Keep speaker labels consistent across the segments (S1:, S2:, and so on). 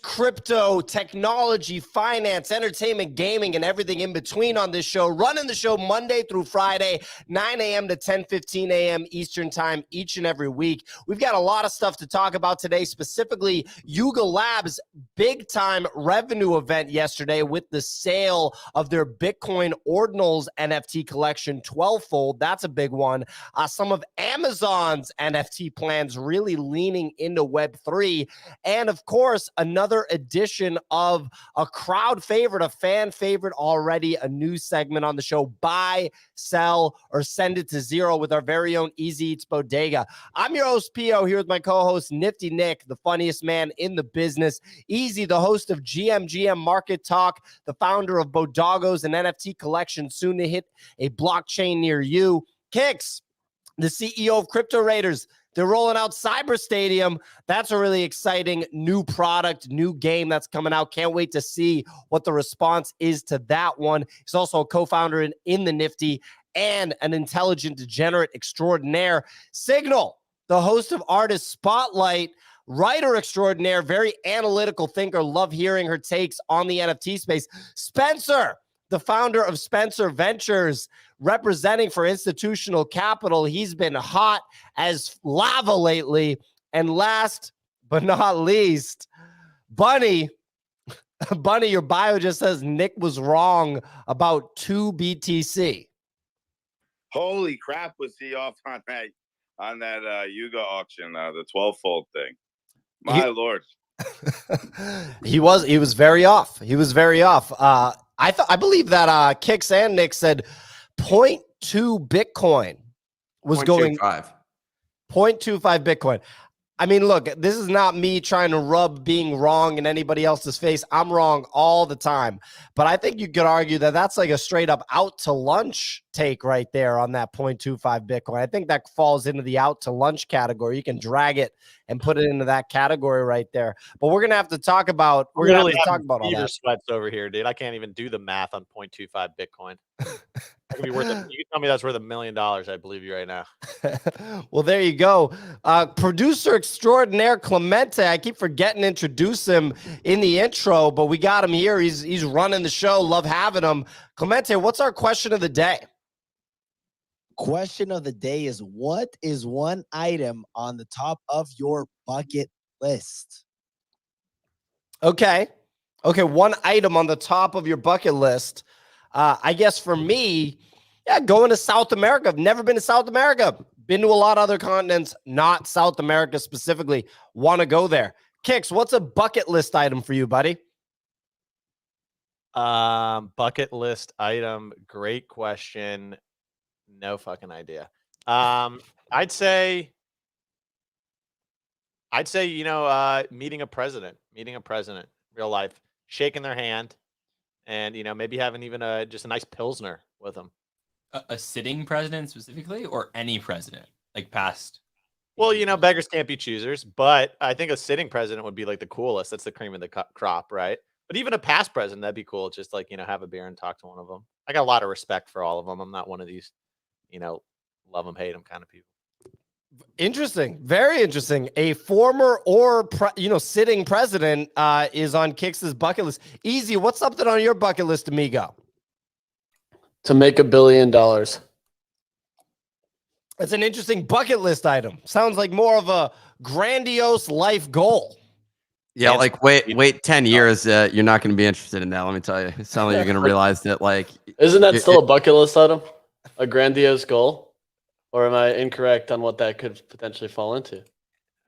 S1: Crypto, technology, finance, entertainment, gaming, and everything in between on this show. Running the show Monday through Friday, 9 a.m. to 10:15 a.m. Eastern time each and every week. We've got a lot of stuff to talk about today, specifically Yuga Labs' big-time revenue event yesterday with the sale of their Bitcoin Ordinals NFT collection, Twelvefold. That's a big one. Some of Amazon's NFT plans really leaning into Web3. And, of course, another edition of a crowd favorite, a fan favorite already, a new segment on the show, Buy, Sell, or Send It to Zero with our very own Easy Eats Bodega. I'm your host, P.O., here with my co-host, Nifty Nick, the funniest man in the business. Easy, the host of GM Market Talk, the founder of Bodogos, an NFT collection soon to hit a blockchain near you. Kicks, the CEO of Crypto Raiders. They're rolling out Cyber Stadium. That's a really exciting new product, new game that's coming out. Can't wait to see what the response is to that one. He's also a co-founder in the Nifty and an intelligent degenerate extraordinaire. Signal, the host of Artist Spotlight, writer extraordinaire, very analytical thinker. Love hearing her takes on the NFT space. Spencer, the founder of Spencer Ventures, representing for institutional capital. He's been hot as lava lately. And last but not least, Bunny, your bio just says Nick was wrong about 2BTC.
S2: Holy crap, was he off on that Yuga auction, the 12-fold thing. My Lord.
S1: He was very off. He was very off. I believe that Kicks and Nick said 0.2 Bitcoin was
S3: 0.25.
S1: going 0.25 Bitcoin. I mean, look, this is not me trying to rub being wrong in anybody else's face. I'm wrong all the time. But I think you could argue that that's like a straight up out to lunch take right there on that 0.25 Bitcoin. I think that falls into the out to lunch category. You can drag it and put it into that category right there. But we're going to have to talk about, all that.
S4: Sweats over here, dude. I can't even do the math on 0.25 Bitcoin. That could be worth it. You tell me that's worth $1 million. I believe you right now.
S1: Well, there you go. Producer extraordinaire Clemente. I keep forgetting to introduce him in the intro, but we got him here. He's running the show. Love having him. Clemente, what's our question of the day?
S5: Question of the day is, what is one item on the top of your bucket list?
S1: Okay, one item on the top of your bucket list. I guess for me, going to South America. I've never been to South America. Been to a lot of other continents, not South America specifically. Want to go there. Kicks, what's a bucket list item for you, buddy?
S4: Bucket list item. Great question. No fucking idea. I'd say, meeting a president, real life, shaking their hand, and, maybe having even just a nice Pilsner with them.
S6: A sitting president specifically, or any president, like past?
S4: Well, beggars can't be choosers, but I think a sitting president would be like the coolest. That's the cream of the crop, right? But even a past president, that'd be cool. Just like, have a beer and talk to one of them. I got a lot of respect for all of them. I'm not one of these, love them, hate them kind of people.
S1: Interesting. Very interesting. A former or, sitting president is on Kix's bucket list. Easy. What's something on your bucket list, amigo?
S7: To make $1 billion. That's
S1: an interesting bucket list item. Sounds like more of a grandiose life goal.
S3: Yeah, like wait 10 years. You're not going to be interested in that. Let me tell you. It sounds like you're going to realize that, like,
S7: isn't that still a bucket list item? A grandiose goal? Or am I incorrect on what that could potentially fall into?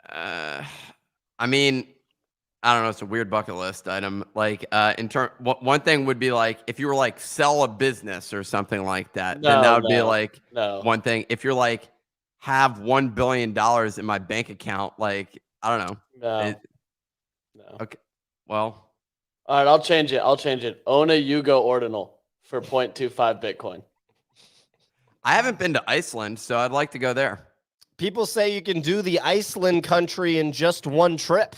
S3: I mean, I don't know. It's a weird bucket list item. Like, one thing would be like if you were like sell a business or something like that. Then that would be like one thing. If you're like have $1 billion in my bank account, like I don't know.
S7: No.
S3: Okay. Well.
S7: All right. I'll change it. Own a Yuga ordinal for 0.25 Bitcoin.
S3: I haven't been to Iceland, so I'd like to go there.
S1: People say you can do the Iceland country in just one trip.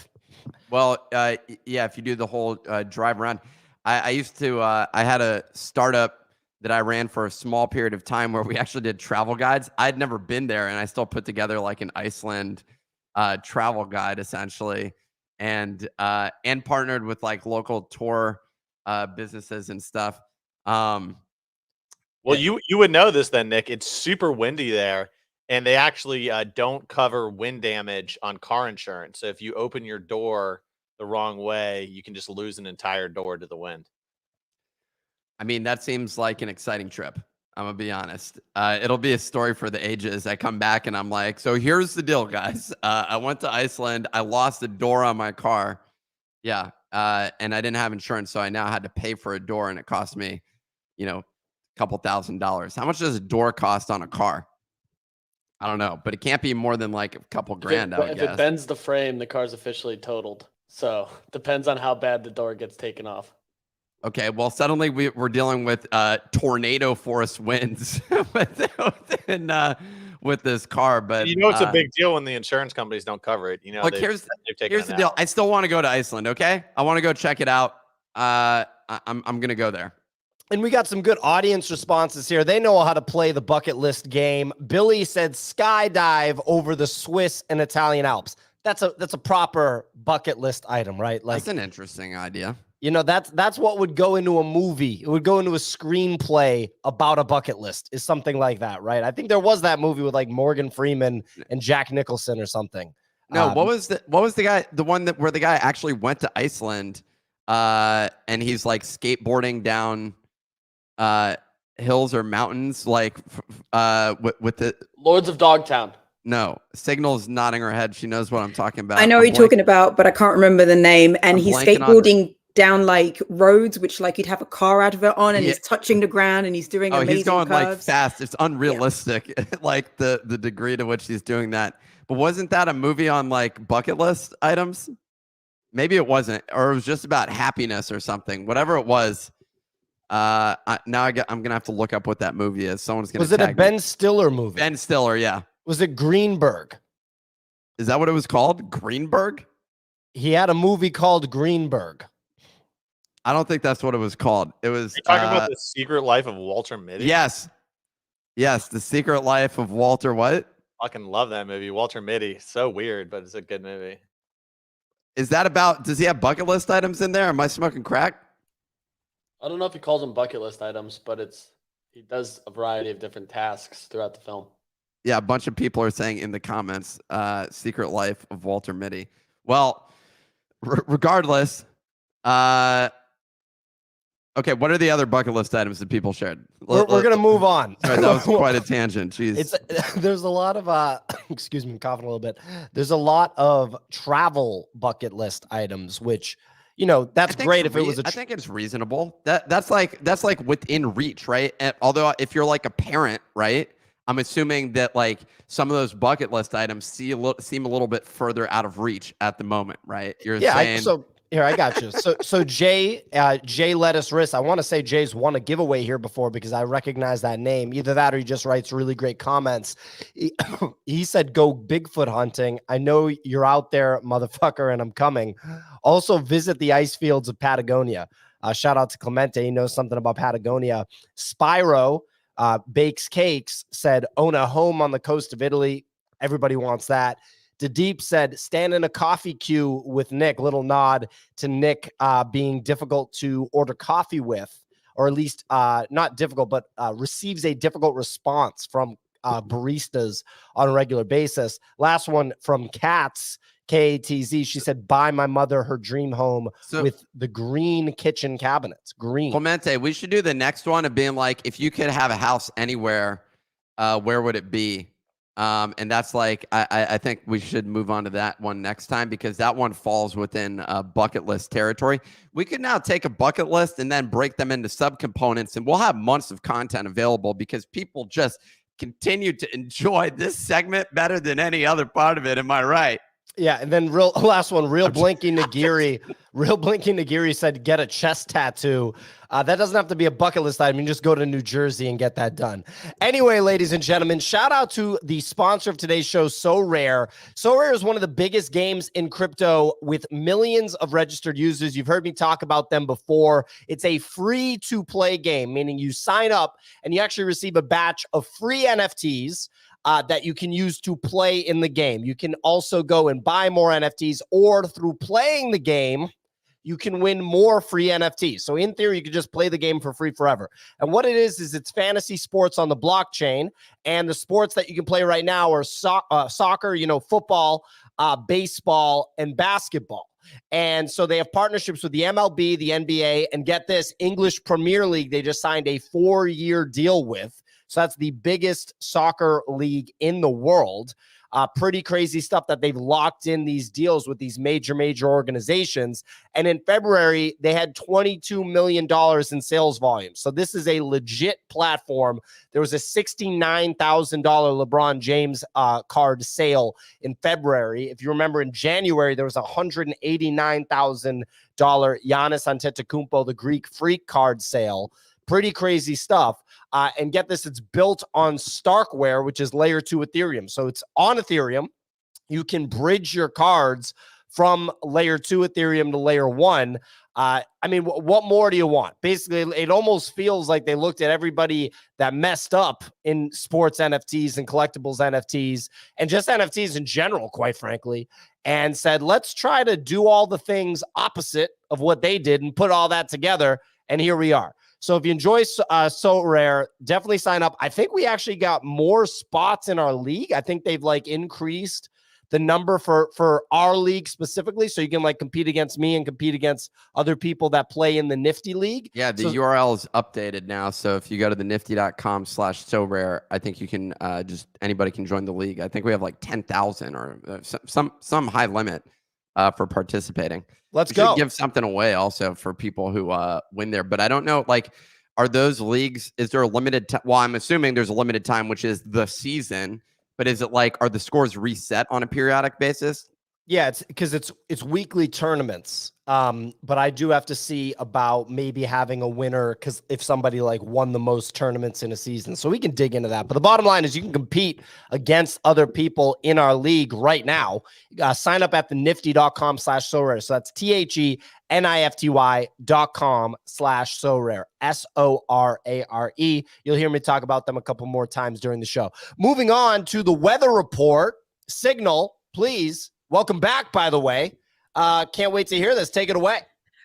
S3: Well, yeah, if you do the whole drive around. I used to, I had a startup that I ran for a small period of time where we actually did travel guides. I'd never been there, and I still put together like an Iceland travel guide, essentially. and partnered with like local tour businesses and stuff.
S4: Well, you would know this then, Nick. It's super windy there, and they actually don't cover wind damage on car insurance. So if you open your door the wrong way, you can just lose an entire door to the wind.
S3: I mean, that seems like an exciting trip. I'm gonna be honest. It'll be a story for the ages. I come back and I'm like, so here's the deal, guys. I went to Iceland. I lost a door on my car. Yeah. And I didn't have insurance, so I now had to pay for a door, and it cost me, a couple $1,000s. How much does a door cost on a car? I don't know, but it can't be more than like a couple grand.
S7: If it bends the frame, the car's officially totaled. So depends on how bad the door gets taken off.
S3: Okay, well, suddenly we're dealing with tornado force winds with this car, but
S4: it's a big deal when the insurance companies don't cover it.
S3: Look, here's the deal. I still want to go to Iceland. Okay, I want to go check it out. I'm gonna go there.
S1: And we got some good audience responses here. They know how to play the bucket list game. Billy said skydive over the Swiss and Italian Alps. That's a proper bucket list item, right? Like,
S3: that's an interesting idea.
S1: That's what would go into a movie. It would go into a screenplay about a bucket list, is something like that, right? I think there was that movie with like Morgan Freeman and Jack Nicholson or something.
S3: No, what was the guy, the one where the guy actually went to Iceland and he's like skateboarding down hills or mountains, like with the
S7: Lords of Dogtown.
S3: No, Signal's nodding her head. She knows what I'm talking about.
S8: I know what you're talking about, but I can't remember the name. And he's skateboarding down like roads, which like you'd have a car advert on, and he's touching the ground, and he's doing amazing
S3: he's going
S8: curves.
S3: Like fast. It's unrealistic, like the degree to which he's doing that. But wasn't that a movie on like bucket list items? Maybe it wasn't, or it was just about happiness or something. Whatever it was. I'm gonna have to look up what that movie is. Someone's gonna.
S1: Was it a Ben Stiller movie?
S3: Ben Stiller, yeah.
S1: Was it Greenberg?
S3: Is that what it was called? Greenberg?
S1: He had a movie called Greenberg.
S3: I don't think that's what it was called. It was.
S4: Are you talking about The Secret Life of Walter Mitty?
S3: Yes. Yes, The Secret Life of Walter what?
S4: Fucking love that movie. Walter Mitty. So weird, but it's a good movie.
S3: Is that about, does he have bucket list items in there? Am I smoking crack?
S7: I don't know if he calls them bucket list items, but he does a variety of different tasks throughout the film.
S3: Yeah, a bunch of people are saying in the comments, Secret Life of Walter Mitty. Well, regardless, okay, what are the other bucket list items that people shared?
S1: We're going to move on.
S3: Sorry, that was quite a tangent. Jeez.
S1: There's a lot of, excuse me, I'm coughing a little bit. There's a lot of travel bucket list items, which, that's great if it was
S3: I think it's reasonable. That's like within reach, right? And although if you're like a parent, right? I'm assuming that like some of those bucket list items seem a little bit further out of reach at the moment, right? You're saying
S1: here, I got you. So Jay Lettuce Wrist, I want to say Jay's won a giveaway here before because I recognize that name. Either that or he just writes really great comments. He said, go Bigfoot hunting. I know you're out there, motherfucker, and I'm coming. Also visit the ice fields of Patagonia. Shout out to Clemente. He knows something about Patagonia. Spyro Bakes Cakes said, own a home on the coast of Italy. Everybody wants that. Deep said, stand in a coffee queue with Nick. Little nod to Nick being difficult to order coffee with, or at least not difficult, but receives a difficult response from baristas on a regular basis. Last one from Katz, KATZ. She said, buy my mother her dream home with the green kitchen cabinets. Green.
S3: Clemente, we should do the next one of being like, if you could have a house anywhere, where would it be? And that's like, I think we should move on to that one next time because that one falls within bucket list territory. We could now take a bucket list and then break them into subcomponents, and we'll have months of content available because people just continue to enjoy this segment better than any other part of it. Am I right?
S1: Yeah, and then last one, Real Blinky Nagiri said, get a chest tattoo. That doesn't have to be a bucket list item. You can just go to New Jersey and get that done. Anyway, ladies and gentlemen, shout out to the sponsor of today's show, SoRare. SoRare is one of the biggest games in crypto with millions of registered users. You've heard me talk about them before. It's a free-to-play game, meaning you sign up and you actually receive a batch of free NFTs. that you can use to play in the game. You can also go and buy more NFTs, or through playing the game, you can win more free NFTs. So in theory, you could just play the game for free forever. And what it is it's fantasy sports on the blockchain. And the sports that you can play right now are soccer, football, baseball, and basketball. And so they have partnerships with the MLB, the NBA, and get this, English Premier League, they just signed a 4-year deal with. So that's the biggest soccer league in the world. Pretty crazy stuff that they've locked in these deals with these major organizations. And in February, they had $22 million in sales volume. So this is a legit platform. There was a $69,000 LeBron James card sale in February. If you remember, in January, there was a $189,000 Giannis Antetokounmpo, the Greek Freak card sale. Pretty crazy stuff. And get this, it's built on Starkware, which is layer 2 Ethereum. So it's on Ethereum. You can bridge your cards from layer 2 Ethereum to layer 1. What more do you want? Basically, it almost feels like they looked at everybody that messed up in sports NFTs and collectibles NFTs and just NFTs in general, quite frankly, and said, let's try to do all the things opposite of what they did and put all that together. And here we are. So if you enjoy SoRare, definitely sign up. I think we actually got more spots in our league. I think they've increased the number for our league specifically, so you can compete against me and compete against other people that play in the Nifty league.
S3: Yeah, the URL is updated now. So if you go to the nifty.com/SoRare, I think you can anybody can join the league. I think we have 10,000 or some high limit for participating.
S1: Let's go.
S3: Give something away also for people who win there. But I don't know, are those leagues, is there a limited time? Well, I'm assuming there's a limited time, which is the season. But is it are the scores reset on a periodic basis?
S1: Yeah, it's because it's weekly tournaments. But I do have to see about maybe having a winner, because if somebody won the most tournaments in a season, so we can dig into that. But the bottom line is you can compete against other people in our league right now. Sign up at the nifty.com/SoRare. So that's THENIFTY.com/SoRare. SoRare. You'll hear me talk about them a couple more times during the show. Moving on to the weather report. Signal, please. Welcome back, by the way. Can't wait to hear this. Take it away.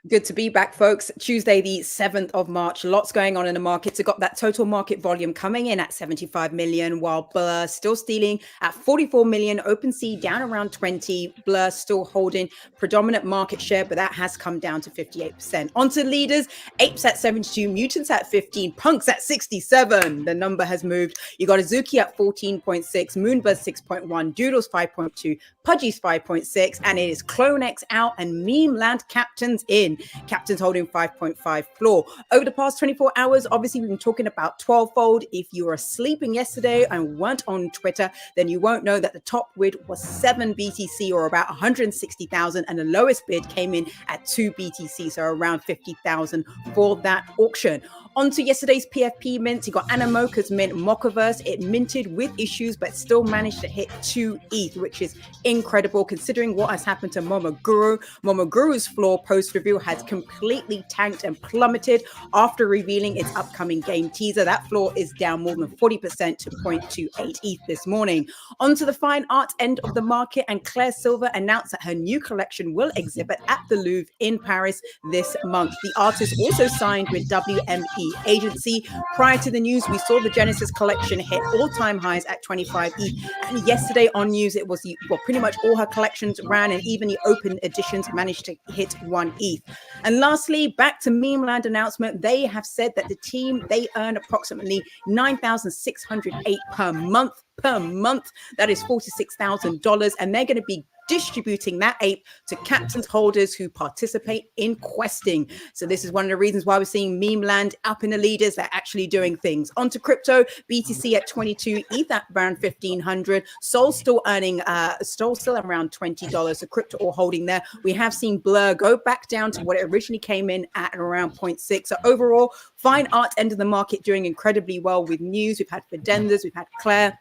S8: Good to be back, folks. Tuesday, the 7th of March. Lots going on in the markets. We've got that total market volume coming in at 75 million, while Blur still stealing at 44 million. OpenSea down around 20. Blur still holding predominant market share, but that has come down to 58%. Onto leaders. Apes at 72, Mutants at 15, Punks at 67. The number has moved. You got Azuki at 14.6, Moonbuzz 6.1, Doodles 5.2, Pudgy's 5.6, and it is CloneX out and Meme Land Captains in. Captains holding 5.5 floor. Over the past 24 hours, obviously, we've been talking about Twelvefold. If you were sleeping yesterday and weren't on Twitter, then you won't know that the top bid was 7 BTC, or about 160,000, and the lowest bid came in at 2 BTC, so around 50,000 for that auction. Onto yesterday's PFP mints, you got Animoca's mint Mochaverse. It minted with issues, but still managed to hit 2 ETH, which is incredible considering what has happened to Momoguru. Momoguru's floor post-reveal has completely tanked and plummeted after revealing its upcoming game teaser. That floor is down more than 40% to 0.28 ETH this morning. Onto the fine art end of the market, and Claire Silver announced that her new collection will exhibit at the Louvre in Paris this month. The artist also signed with WME Agency. Prior to the news, we saw the Genesis collection hit all-time highs at 25 ETH. And yesterday on news, it was pretty much all her collections ran, and even the open editions managed to hit 1 ETH. And lastly, back to Meme Land announcement, they have said that the team, they earn approximately $9,608 per month. That is $46,000, and they're going to be distributing that ape to captains holders who participate in questing. So this is one of the reasons why we're seeing Meme Land up in the leaders. They're actually doing things. Onto crypto, BTC at 22, ETH at around 1,500. Sol still earning, still around $20. So crypto all holding there. We have seen Blur go back down to what it originally came in at around 0.6. So overall, fine art end of the market doing incredibly well with news. We've had Fidendas, we've had Claire.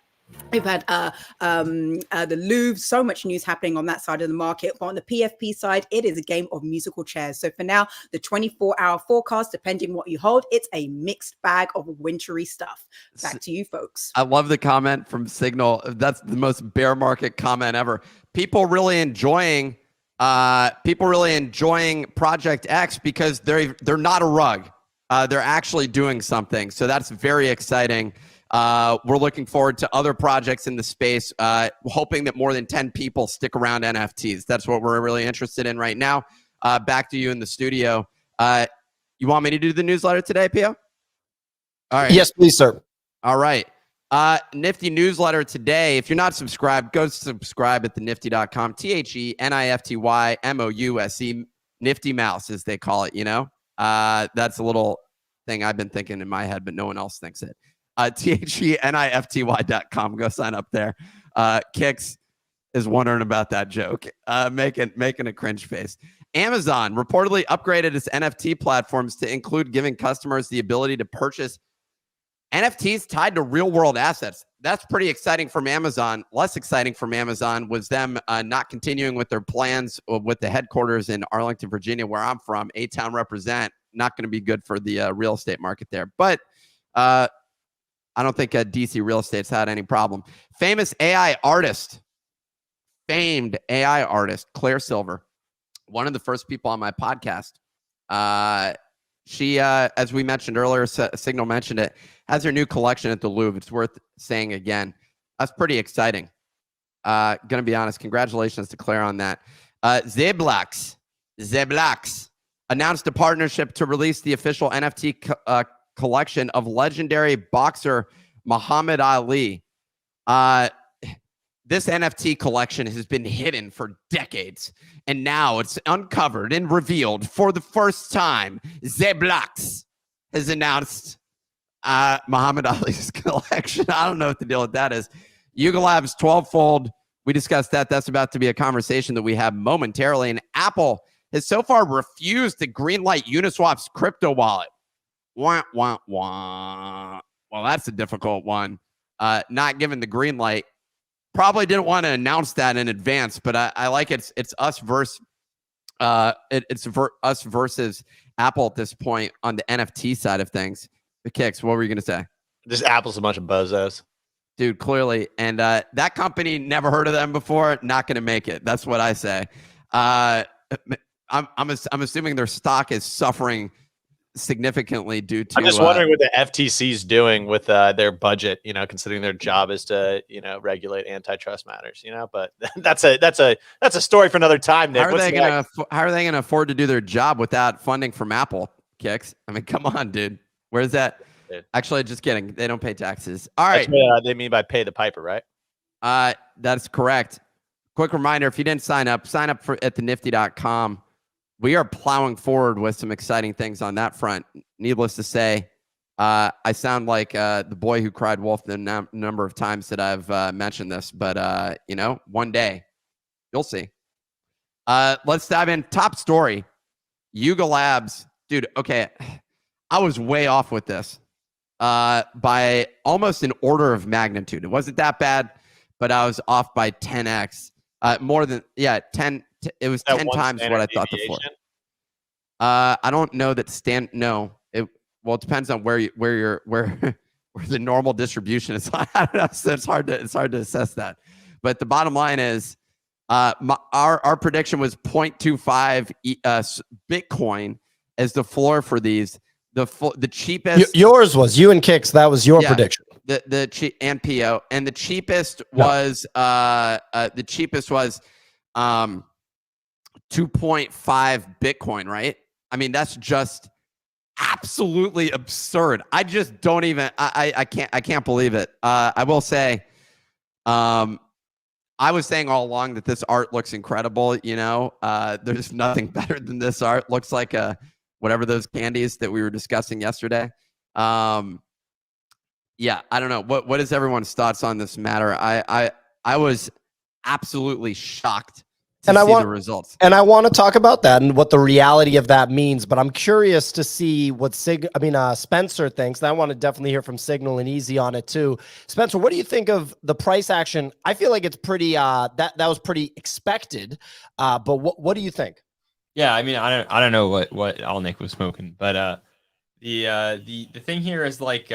S8: We've had the Louvre, so much news happening on that side of the market. But on the PFP side, it is a game of musical chairs. So for now, the 24-hour forecast, depending what you hold, it's a mixed bag of wintry stuff. Back to you, folks.
S3: I love the comment from Signal. That's the most bear market comment ever. People really enjoying Project X because they're not a rug. They're actually doing something. So that's very exciting. We're looking forward to other projects in the space, hoping that more than 10 people stick around NFTs. That's what we're really interested in right now. Back to you in the studio. You want me to do the newsletter today, Pio? All right.
S1: Yes, please, sir.
S3: All right. Nifty newsletter today. If you're not subscribed, go subscribe at thenifty.com. TheNiftyMouse, Nifty Mouse, as they call it, you know? That's a little thing I've been thinking in my head, but no one else thinks it. TheNifty.com. Go sign up there. Kicks is wondering about that joke, making a cringe face. Amazon reportedly upgraded its NFT platforms to include giving customers the ability to purchase NFTs tied to real-world assets. That's pretty exciting from Amazon. Less exciting from Amazon was them not continuing with their plans with the headquarters in Arlington, Virginia, where I'm from. A-Town represent. Not going to be good for the real estate market there. But I don't think DC real estate's had any problem. Famed AI artist, Claire Silver, one of the first people on my podcast. She, as we mentioned earlier, Signal mentioned it, has her new collection at the Louvre. It's worth saying again. That's pretty exciting. Gonna be honest. Congratulations to Claire on that. Zeblax announced a partnership to release the official NFT collection of legendary boxer Muhammad Ali. This NFT collection has been hidden for decades, and now it's uncovered and revealed for the first time. Zeblax has announced Muhammad Ali's collection. I don't know what the deal with that is. Yuga Labs 12-fold. We discussed that. That's about to be a conversation that we have momentarily. And Apple has so far refused to greenlight Uniswap's crypto wallet. Wah, wah, wah. Well, that's a difficult one. Not given the green light. Probably didn't want to announce that in advance, but I like it. It's us versus us versus Apple at this point on the NFT side of things. The Kicks, what were you going to say?
S4: Just Apple's a bunch of bozos.
S3: Dude, clearly. And that company, never heard of them before, not going to make it. That's what I say. I'm assuming their stock is suffering significantly due to.
S4: I'm just wondering what the FTC is doing with their budget, you know, considering their job is to, you know, regulate antitrust matters, you know, but that's a story for another time, Nick.
S3: How are they going to afford to do their job without funding from Apple, Kicks? I mean, come on, dude. Where's that? Dude. Actually, just kidding. They don't pay taxes. All right.
S4: That's what they mean by pay the piper, right?
S3: That's correct. Quick reminder, if you didn't sign up at thenifty.com. We are plowing forward with some exciting things on that front. Needless to say, I sound like the boy who cried wolf the number of times that I've mentioned this, but you know, one day you'll see. Let's dive in. Top story, Yuga Labs. Dude, okay, I was way off with this by almost an order of magnitude. It wasn't that bad, but I was off by 10x. More than, 10. It was 10 times what I thought before. I don't know that it depends on where the normal distribution is. I don't know, so it's hard to assess that. But the bottom line is, our prediction was 0.25 Bitcoin as the floor for these. The cheapest.
S1: Yours was you and Kicks. That was your prediction.
S3: And PO, and the cheapest was 2.5 Bitcoin, right? I mean, that's just absolutely absurd. I just don't even, I can't believe it. I will say, I was saying all along that this art looks incredible. You know, there's nothing better than this art. Looks like whatever those candies that we were discussing yesterday. Yeah, I don't know. What is everyone's thoughts on this matter? I was absolutely shocked to
S1: And I
S3: see
S1: want
S3: the results.
S1: And I want to talk about that and what the reality of that means. But I'm curious to see what Spencer thinks. And I want to definitely hear from Signal and Easy on it too. Spencer, what do you think of the price action? I feel like it's pretty that was pretty expected. But what do you think?
S6: Yeah, I mean, I don't know what all Nick was smoking, but the thing here is like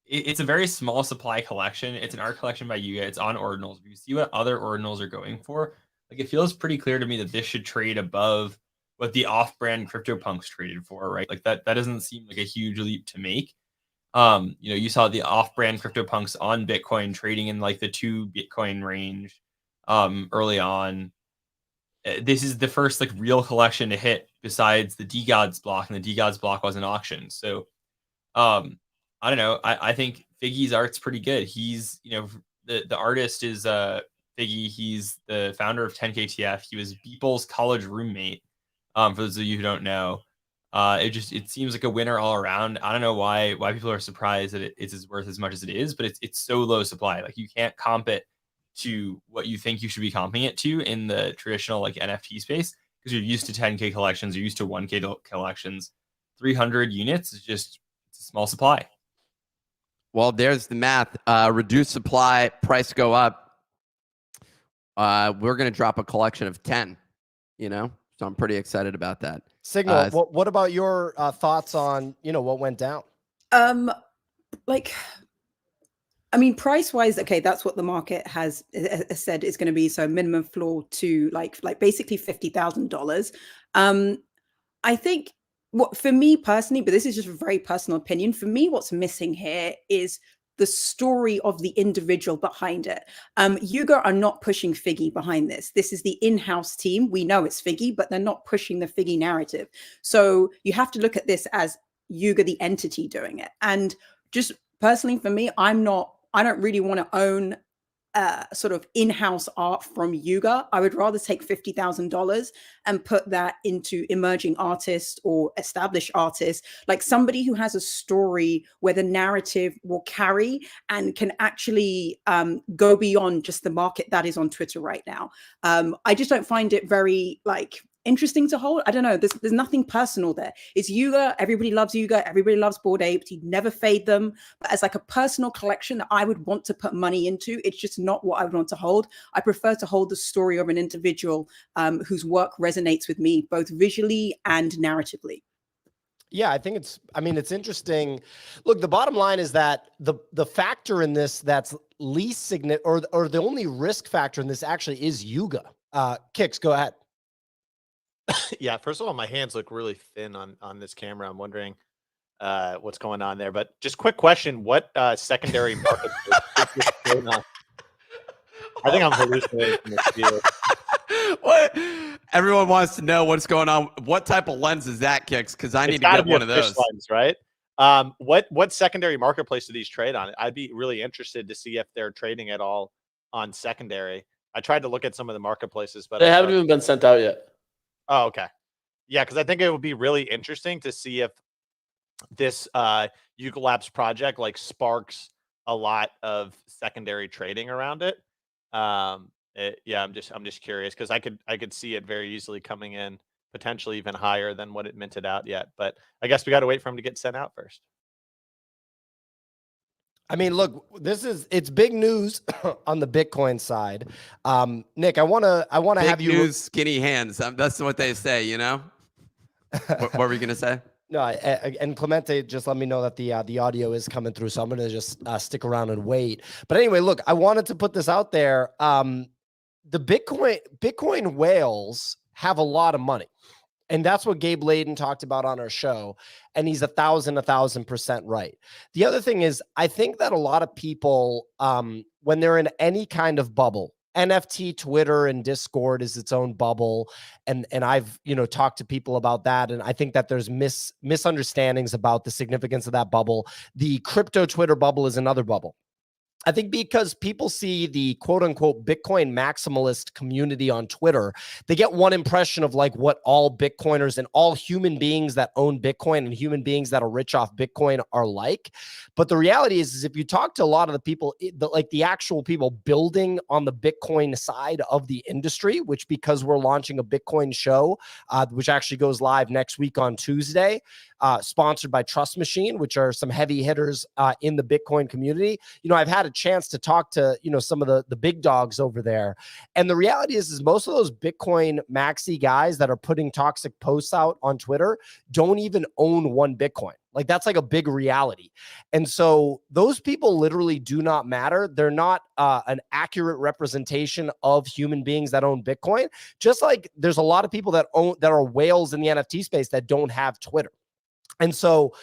S6: it's a very small supply collection. It's an art collection by Yuga. It's on ordinals. If you see what other ordinals are going for, like it feels pretty clear to me that this should trade above what the off-brand CryptoPunks traded for, right? Like that doesn't seem like a huge leap to make. You know, you saw the off-brand CryptoPunks on Bitcoin trading in like the 2 Bitcoin range early on. This is the first like real collection to hit besides the DGods block, and the DGods block was an auction. So I don't know. I think Figgy's art's pretty good. He's, you know, the artist is Figgy. He's the founder of 10KTF. He was Beeple's college roommate. For those of you who don't know, it seems like a winner all around. I don't know why people are surprised that it's worth as much as it is, but it's so low supply. Like you can't comp it to what you think you should be comping it to in the traditional like NFT space, because you're used to 10K collections, you're used to 1K collections. 300 units is just, it's a small supply.
S3: Well, there's the math. Reduced supply, price go up. We're going to drop a collection of 10, you know? So I'm pretty excited about that.
S1: Signal, what about your thoughts on, you know, what went down?
S8: Like, I mean, price-wise, okay, that's what the market has said is going to be. So minimum floor to like basically $50,000. I think what for me personally, but this is just a very personal opinion. For me, what's missing here is the story of the individual behind it. Yuga are not pushing Figgy behind this. This is the in-house team. We know it's Figgy, but they're not pushing the Figgy narrative. So you have to look at this as Yuga, the entity, doing it. And just personally for me, I don't really want to own sort of in-house art from Yuga. I would rather take $50,000 and put that into emerging artists or established artists, like somebody who has a story where the narrative will carry and can actually go beyond just the market that is on Twitter right now. I just don't find it very like interesting to hold. I don't know. There's nothing personal there. It's Yuga. Everybody loves Yuga. Everybody loves Bored Apes. He'd never fade them. But as like a personal collection that I would want to put money into, it's just not what I would want to hold. I prefer to hold the story of an individual whose work resonates with me, both visually and narratively.
S1: Yeah, I think it's interesting. Look, the bottom line is that the factor in this that's least significant, or the only risk factor in this actually is Yuga. Kicks, go ahead.
S4: Yeah, first of all, my hands look really thin on this camera. I'm wondering what's going on there. But just quick question: what secondary market is this going on? I think I'm hallucinating from this view.
S3: What? Everyone wants to know what's going on. What type of lens is that, Kicks? Because I need to get one of those.
S4: Lens, right? What secondary marketplace do these trade on? I'd be really interested to see if they're trading at all on secondary. I tried to look at some of the marketplaces, but
S7: they haven't even been sent out yet.
S4: Oh, okay. Yeah, because I think it would be really interesting to see if this Yuga Labs project like sparks a lot of secondary trading around it. Yeah, I'm just curious because I could see it very easily coming in potentially even higher than what it minted out yet. But I guess we got to wait for him to get sent out first.
S1: I mean, look, it's big news on the Bitcoin side. Nick, I want to have you
S3: news, skinny hands. That's what they say, you know. What were you gonna say?
S1: No, and Clemente just let me know that the audio is coming through, so I'm gonna just stick around and wait. But anyway, look, I wanted to put this out there. The Bitcoin whales have a lot of money. And that's what Gabe Layden talked about on our show. And he's 1,000% right. The other thing is, I think that a lot of people, when they're in any kind of bubble, NFT, Twitter, and Discord is its own bubble. And I've, talked to people about that. And I think that there's misunderstandings about the significance of that bubble. The crypto Twitter bubble is another bubble. I think because people see the quote unquote Bitcoin maximalist community on Twitter, they get one impression of like what all Bitcoiners and all human beings that own Bitcoin and human beings that are rich off Bitcoin are like. But the reality is if you talk to a lot of the people, like the actual people building on the Bitcoin side of the industry, which because we're launching a Bitcoin show, which actually goes live next week on Tuesday, sponsored by Trust Machine, which are some heavy hitters in the Bitcoin community. You know, I've had a chance to talk to, you know, some of the big dogs over there. And the reality is most of those Bitcoin maxi guys that are putting toxic posts out on Twitter don't even own one Bitcoin. Like that's like a big reality. And so those people literally do not matter. They're not an accurate representation of human beings that own Bitcoin. Just like there's a lot of people that are whales in the NFT space that don't have Twitter. And so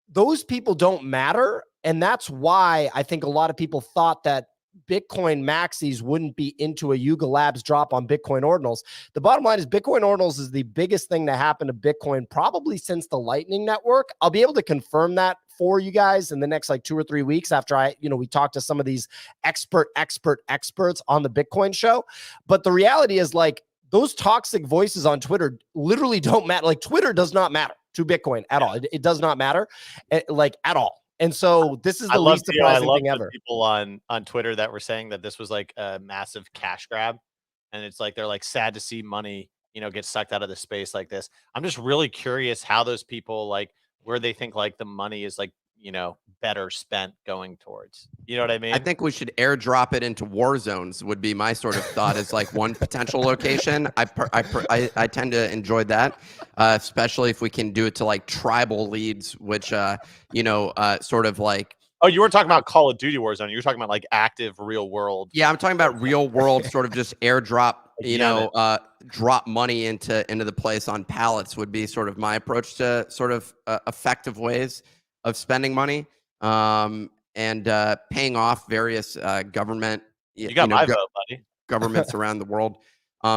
S1: those people don't matter. And that's why I think a lot of people thought that Bitcoin maxis wouldn't be into a Yuga Labs drop on Bitcoin ordinals. The bottom line is Bitcoin ordinals is the biggest thing to happen to Bitcoin probably since the Lightning Network. I'll be able to confirm that for you guys in the next like 2 or 3 weeks after we talk to some of these experts on the Bitcoin show. But the reality is like those toxic voices on Twitter literally don't matter. Like Twitter does not matter to Bitcoin at all. It does not matter like at all. And so this is the least surprising thing ever.
S4: People on Twitter that were saying that this was like a massive cash grab. And it's like, they're like sad to see money, you know, get sucked out of the space like this. I'm just really curious how those people like where they think like the money is like, you know, better spent going towards, you know what I mean?
S3: I think we should airdrop it into war zones would be my sort of thought is like one potential location. I tend to enjoy that, especially if we can do it to like tribal leads, which, sort of like.
S4: Oh, you weren't talking about Call of Duty Warzone. You were talking about like active real world.
S3: Yeah, I'm talking about real world sort of just airdrop, drop money into the place on pallets would be sort of my approach to sort of effective ways of spending money and paying off various government governments around the world.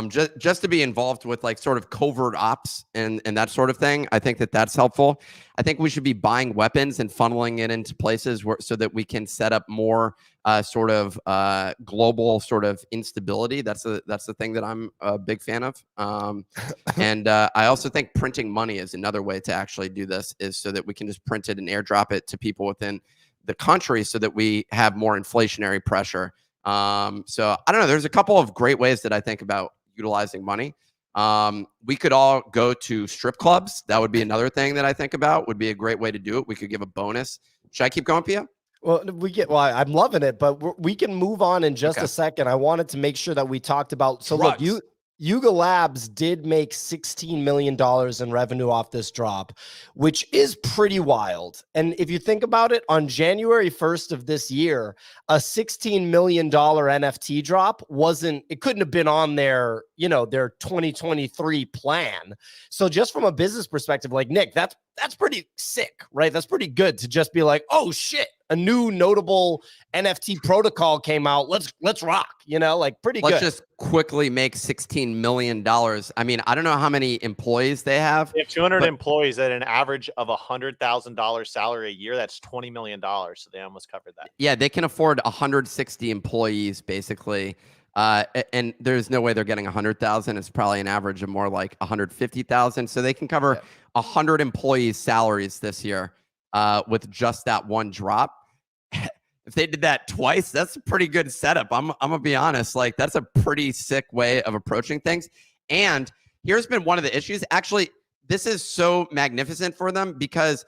S3: Just to be involved with like sort of covert ops and that sort of thing. I think that's helpful. I think we should be buying weapons and funneling it into places so that we can set up more sort of global sort of instability. That's the thing that I'm a big fan of. And I also think printing money is another way to actually do this, is so that we can just print it and airdrop it to people within the country so that we have more inflationary pressure. So I don't know. There's a couple of great ways that I think about utilizing money. We could all go to strip clubs. That would be another thing that I think about, would be a great way to do it. We could give a bonus. Should I keep going, Pia?
S1: Well, I'm loving it, but we can move on in just a second. I wanted to make sure that we talked about, so
S6: drugs.
S1: Look, Yuga Labs did make $16 million in revenue off this drop, which is pretty wild. And if you think about it, on January 1st of this year, a $16 million NFT drop it couldn't have been on their 2023 plan. So just from a business perspective, like Nick, that's pretty sick, right? That's pretty good to just be like, oh shit, a new notable NFT protocol came out. Let's rock, like pretty good.
S3: Let's just quickly make $16 million. I mean, I don't know how many employees they have.
S4: They have 200 employees at an average of $100,000 salary a year. That's $20 million. So they almost covered that.
S3: Yeah, they can afford 160 employees basically. And there's no way they're getting 100,000. It's probably an average of more like 150,000. So they can cover 100 employees' salaries this year with just that one drop. If they did that twice, that's a pretty good setup. I'm gonna be honest. Like that's a pretty sick way of approaching things. And here's been one of the issues. Actually, this is so magnificent for them because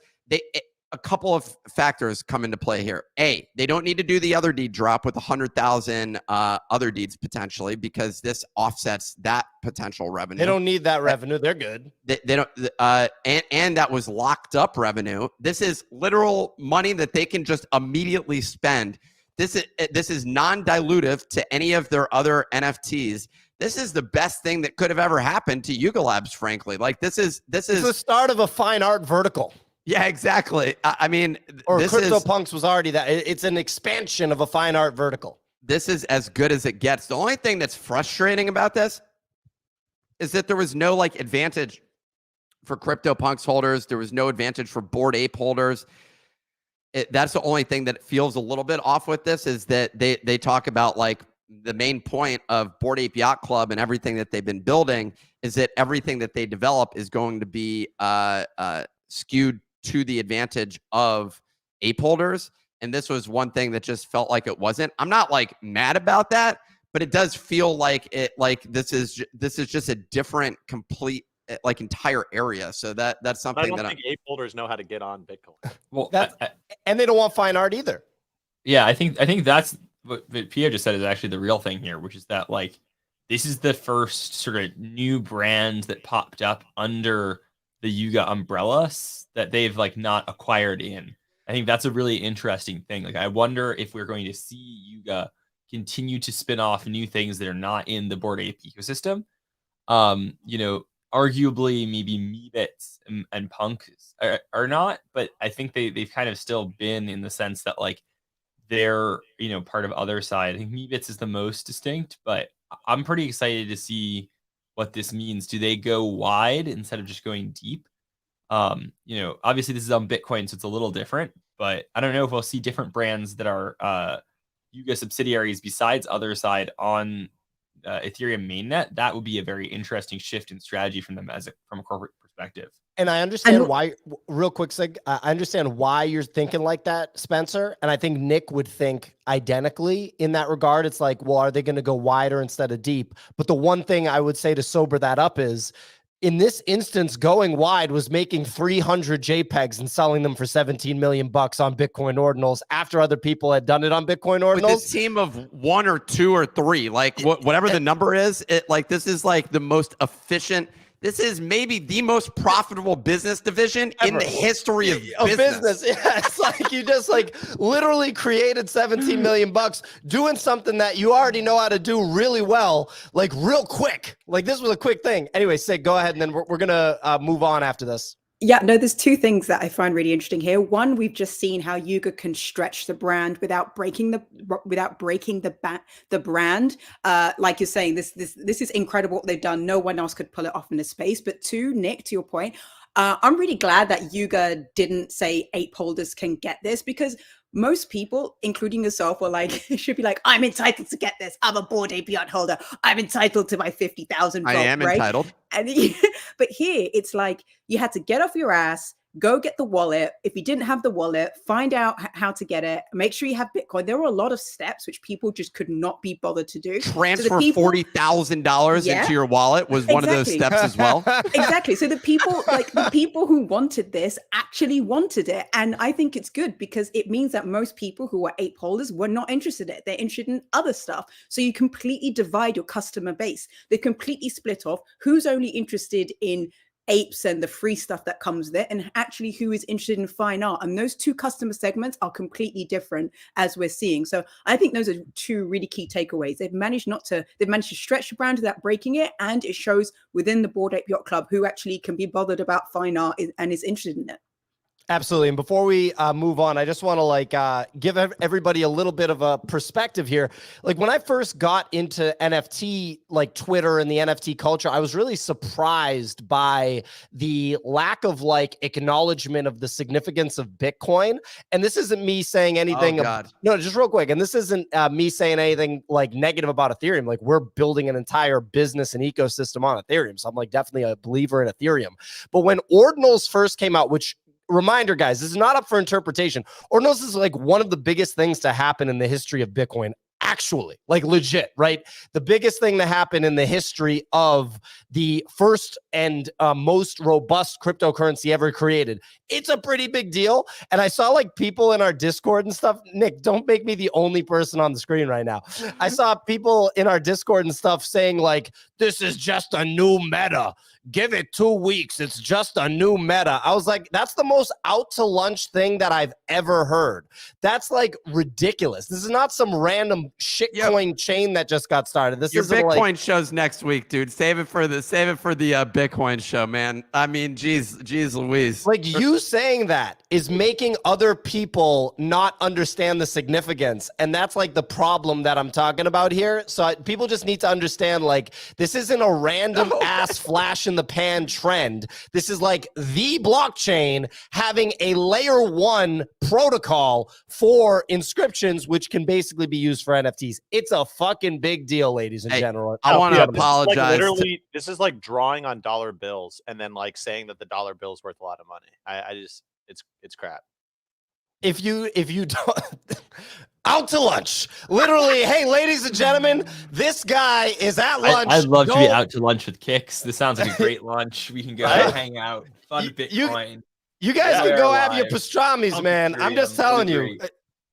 S3: a couple of factors come into play here. A, they don't need to do the other deed drop with 100,000 other deeds potentially, because this offsets that potential revenue.
S1: They don't need that revenue. They're good.
S3: They don't, and that was locked up revenue. This is literal money that they can just immediately spend. This is non-dilutive to any of their other NFTs. This is the best thing that could have ever happened to Yuga Labs, frankly. Like this is the
S1: start of a fine art vertical.
S3: Yeah, exactly. I mean,
S1: or CryptoPunks was already that. It's an expansion of a fine art vertical.
S3: This is as good as it gets. The only thing that's frustrating about this is that there was no like advantage for CryptoPunks holders. There was no advantage for Bored Ape holders. that's the only thing that feels a little bit off with this, is that they talk about like the main point of Bored Ape Yacht Club and everything that they've been building is that everything that they develop is going to be skewed to the advantage of ape holders. And this was one thing that just felt like it wasn't. I'm not like mad about that, but it does feel like this is just a different, complete, like entire area. So that's something
S4: I don't think ape holders know how to get on Bitcoin.
S6: Well,
S1: and they don't want fine art either.
S6: yeah, I think that's what Pierre just said is actually the real thing here, which is that like this is the first sort of new brand that popped up under the Yuga umbrella that they've like not acquired in. I think that's a really interesting thing. Like, I wonder if we're going to see Yuga continue to spin off new things that are not in the Bored Ape ecosystem. You know, arguably maybe Meebits and Punk are not, but I think they've kind of still been, in the sense that like they're, you know, part of other side. I think Meebits is the most distinct, but I'm pretty excited to see what this means. Do they go wide instead of just going deep? You know, obviously this is on Bitcoin, so it's a little different, but I don't know if we'll see different brands that are Yuga subsidiaries besides other side on Ethereum mainnet. That would be a very interesting shift in strategy from them from a corporate perspective.
S1: And I understand why, real quick, Sig, I understand why you're thinking like that, Spencer. And I think Nick would think identically in that regard. It's like, well, are they going to go wider instead of deep? But the one thing I would say to sober that up is, in this instance, going wide was making 300 JPEGs and selling them for 17 million bucks on Bitcoin ordinals after other people had done it on Bitcoin ordinals.
S3: With this team of 1 or 2 or 3, like whatever the number is, this is like the most efficient. This is maybe the most profitable business division ever in the history of business.
S1: Yeah, it's like you just like literally created 17 million bucks doing something that you already know how to do really well, like real quick. Like this was a quick thing. Anyway, Sig, go ahead, and then we're gonna move on after this.
S8: Yeah, no, there's two things that I find really interesting here. One, we've just seen how Yuga can stretch the brand without breaking the brand. Like you're saying, this is incredible what they've done. No one else could pull it off in this space. But two, Nick, to your point, I'm really glad that Yuga didn't say ape holders can get this, because most people, including yourself, were like, should be like, I'm entitled to get this. I'm a Bored Ape Yacht holder. I'm entitled to my 50,000 vote.
S3: I am entitled.
S8: And but here it's like you had to get off your ass, go get the wallet. If you didn't have the wallet, find out how to get it. Make sure you have Bitcoin. There were a lot of steps which people just could not be bothered to do.
S3: Transfer $40,000 into your wallet was one of those steps as well.
S8: Exactly. So the people who wanted this actually wanted it. And I think it's good, because it means that most people who are ape holders were not interested in it. They're interested in other stuff. So you completely divide your customer base. They completely split off who's only interested in apes and the free stuff that comes there, and actually who is interested in fine art. And those two customer segments are completely different, as we're seeing. So I think those are two really key takeaways. They've managed to stretch the brand without breaking it, and it shows within the Bored Ape Yacht Club who actually can be bothered about fine art and is interested in it.
S1: Absolutely. And before we move on, I just want to give everybody a little bit of a perspective here. Like when I first got into NFT, like Twitter and the NFT culture, I was really surprised by the lack of acknowledgement of the significance of Bitcoin. And this isn't me saying anything. No, just real quick. And this isn't me saying anything negative about Ethereum. Like we're building an entire business and ecosystem on Ethereum. So I'm definitely a believer in Ethereum. But when ordinals first came out, which, reminder, guys, this is not up for interpretation. Ordinals is one of the biggest things to happen in the history of Bitcoin. Actually, legit, right? The biggest thing to happen in the history of the first and most robust cryptocurrency ever created. It's a pretty big deal. And I saw people in our Discord and stuff. Nick, don't make me the only person on the screen right now. I saw people in our Discord and stuff saying this is just a new meta. Give it 2 weeks. It's just a new meta. I was like, that's the most out to lunch thing that I've ever heard. That's ridiculous. This is not some random shitcoin chain that just got started. This is
S3: your Bitcoin show's next week, dude. Save it for the Bitcoin show, man. I mean, geez Louise.
S1: You saying that is making other people not understand the significance, and that's the problem that I'm talking about here. So people just need to understand this isn't a random ass flash in the pan trend. This is like the blockchain having a layer 1 protocol for inscriptions, which can basically be used for NFTs. It's a fucking big deal, ladies and gentlemen.
S3: I want to
S4: This is
S3: apologize.
S4: Like literally, this is like drawing on dollar bills and then like saying that the dollar bill is worth a lot of money. I just, it's crap.
S1: If you don't out to lunch, literally, hey, ladies and gentlemen, this guy is at lunch.
S6: I'd love to be out to lunch with Kicks. This sounds like a great lunch. We can go
S1: Right?
S6: hang out, fun
S1: You-
S6: Bitcoin.
S1: You guys
S6: Yeah,
S1: can
S6: they're
S1: go have your
S6: alive.
S1: pastrami's, man. I'm just
S6: Ethereum,
S1: telling
S6: would
S1: you.
S6: agree.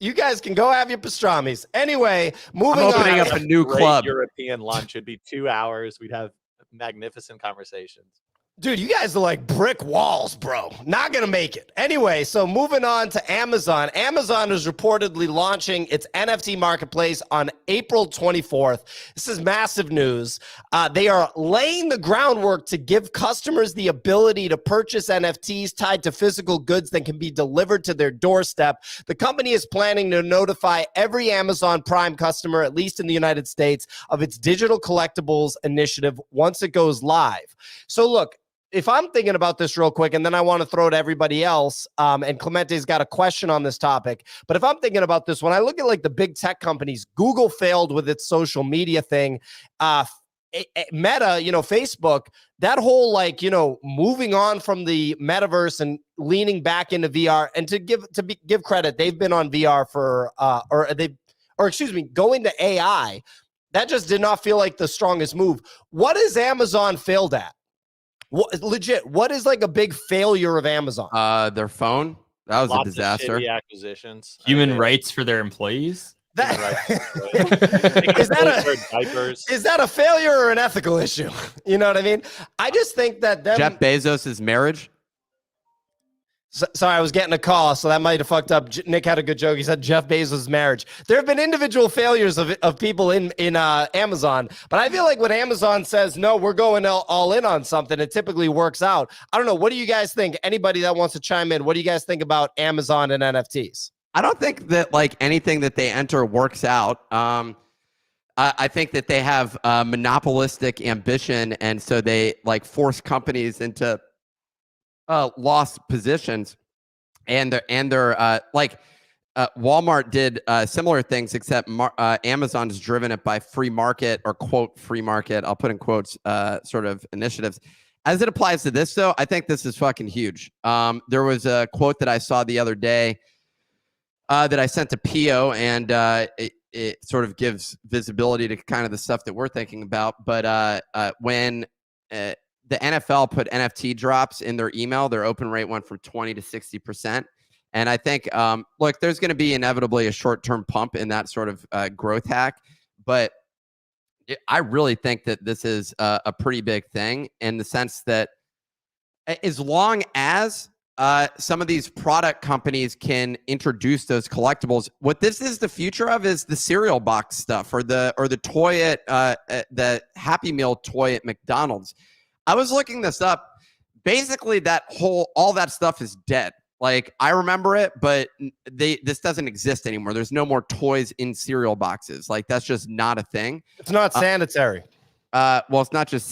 S1: You guys can go have your pastrami's. Anyway, moving
S3: I'm opening
S1: on.
S3: up a new
S4: Great
S3: club.
S4: European lunch. It'd be 2 hours. We'd have magnificent conversations.
S1: Dude, you guys are like brick walls, bro. Not going to make it. Anyway, so moving on to Amazon. Amazon is reportedly launching its NFT marketplace on April 24th. This is massive news. They are laying the groundwork to give customers the ability to purchase NFTs tied to physical goods that can be delivered to their doorstep. The company is planning to notify every Amazon Prime customer, at least in the United States, of its digital collectibles initiative once it goes live. So look, if I'm thinking about this real quick, and then I want to throw to everybody else, and Clemente's got a question on this topic, but if I'm thinking about this, when I look at like the big tech companies, Google failed with its social media thing. Meta, Facebook, that whole moving on from the metaverse and leaning back into VR, and to give credit, they've been on VR for going to AI. That just did not feel like the strongest move. What has Amazon failed at? What is like a big failure of Amazon?
S3: Their phone. That was a
S4: Lots of
S3: disaster.
S4: shitty acquisitions.
S6: Human rights for their employees.
S1: Is that a failure or an ethical issue? You know what I mean? I just think that
S3: Jeff Bezos' marriage.
S1: Sorry, I was getting a call, so that might have fucked up. Nick had a good joke. He said Jeff Bezos' marriage. There have been individual failures of people in Amazon, but I feel like when Amazon says, no, we're going all in on something, it typically works out. I don't know. What do you guys think? Anybody that wants to chime in, what do you guys think about Amazon and NFTs?
S3: I don't think that like anything that they enter works out. I think that they have monopolistic ambition, and so they like force companies into lost positions, and they're Walmart did similar things, except Amazon has driven it by free market, or quote free market, I'll put in quotes, sort of initiatives. As it applies to this, though, I think this is fucking huge. There was a quote that I saw the other day that I sent to Pio, and it sort of gives visibility to kind of the stuff that we're thinking about. But when the NFL put NFT drops in their email, their open rate went from 20 to 60%. And I think, look, there's going to be inevitably a short-term pump in that sort of growth hack. But I really think that this is a pretty big thing, in the sense that as long as some of these product companies can introduce those collectibles, what this is the future of is the cereal box stuff, or the toy at the Happy Meal toy at McDonald's. I was looking this up. Basically, all that stuff is dead. Like, I remember it, but this doesn't exist anymore. There's no more toys in cereal boxes. Like, that's just not a thing.
S1: It's not sanitary.
S3: Well, it's not just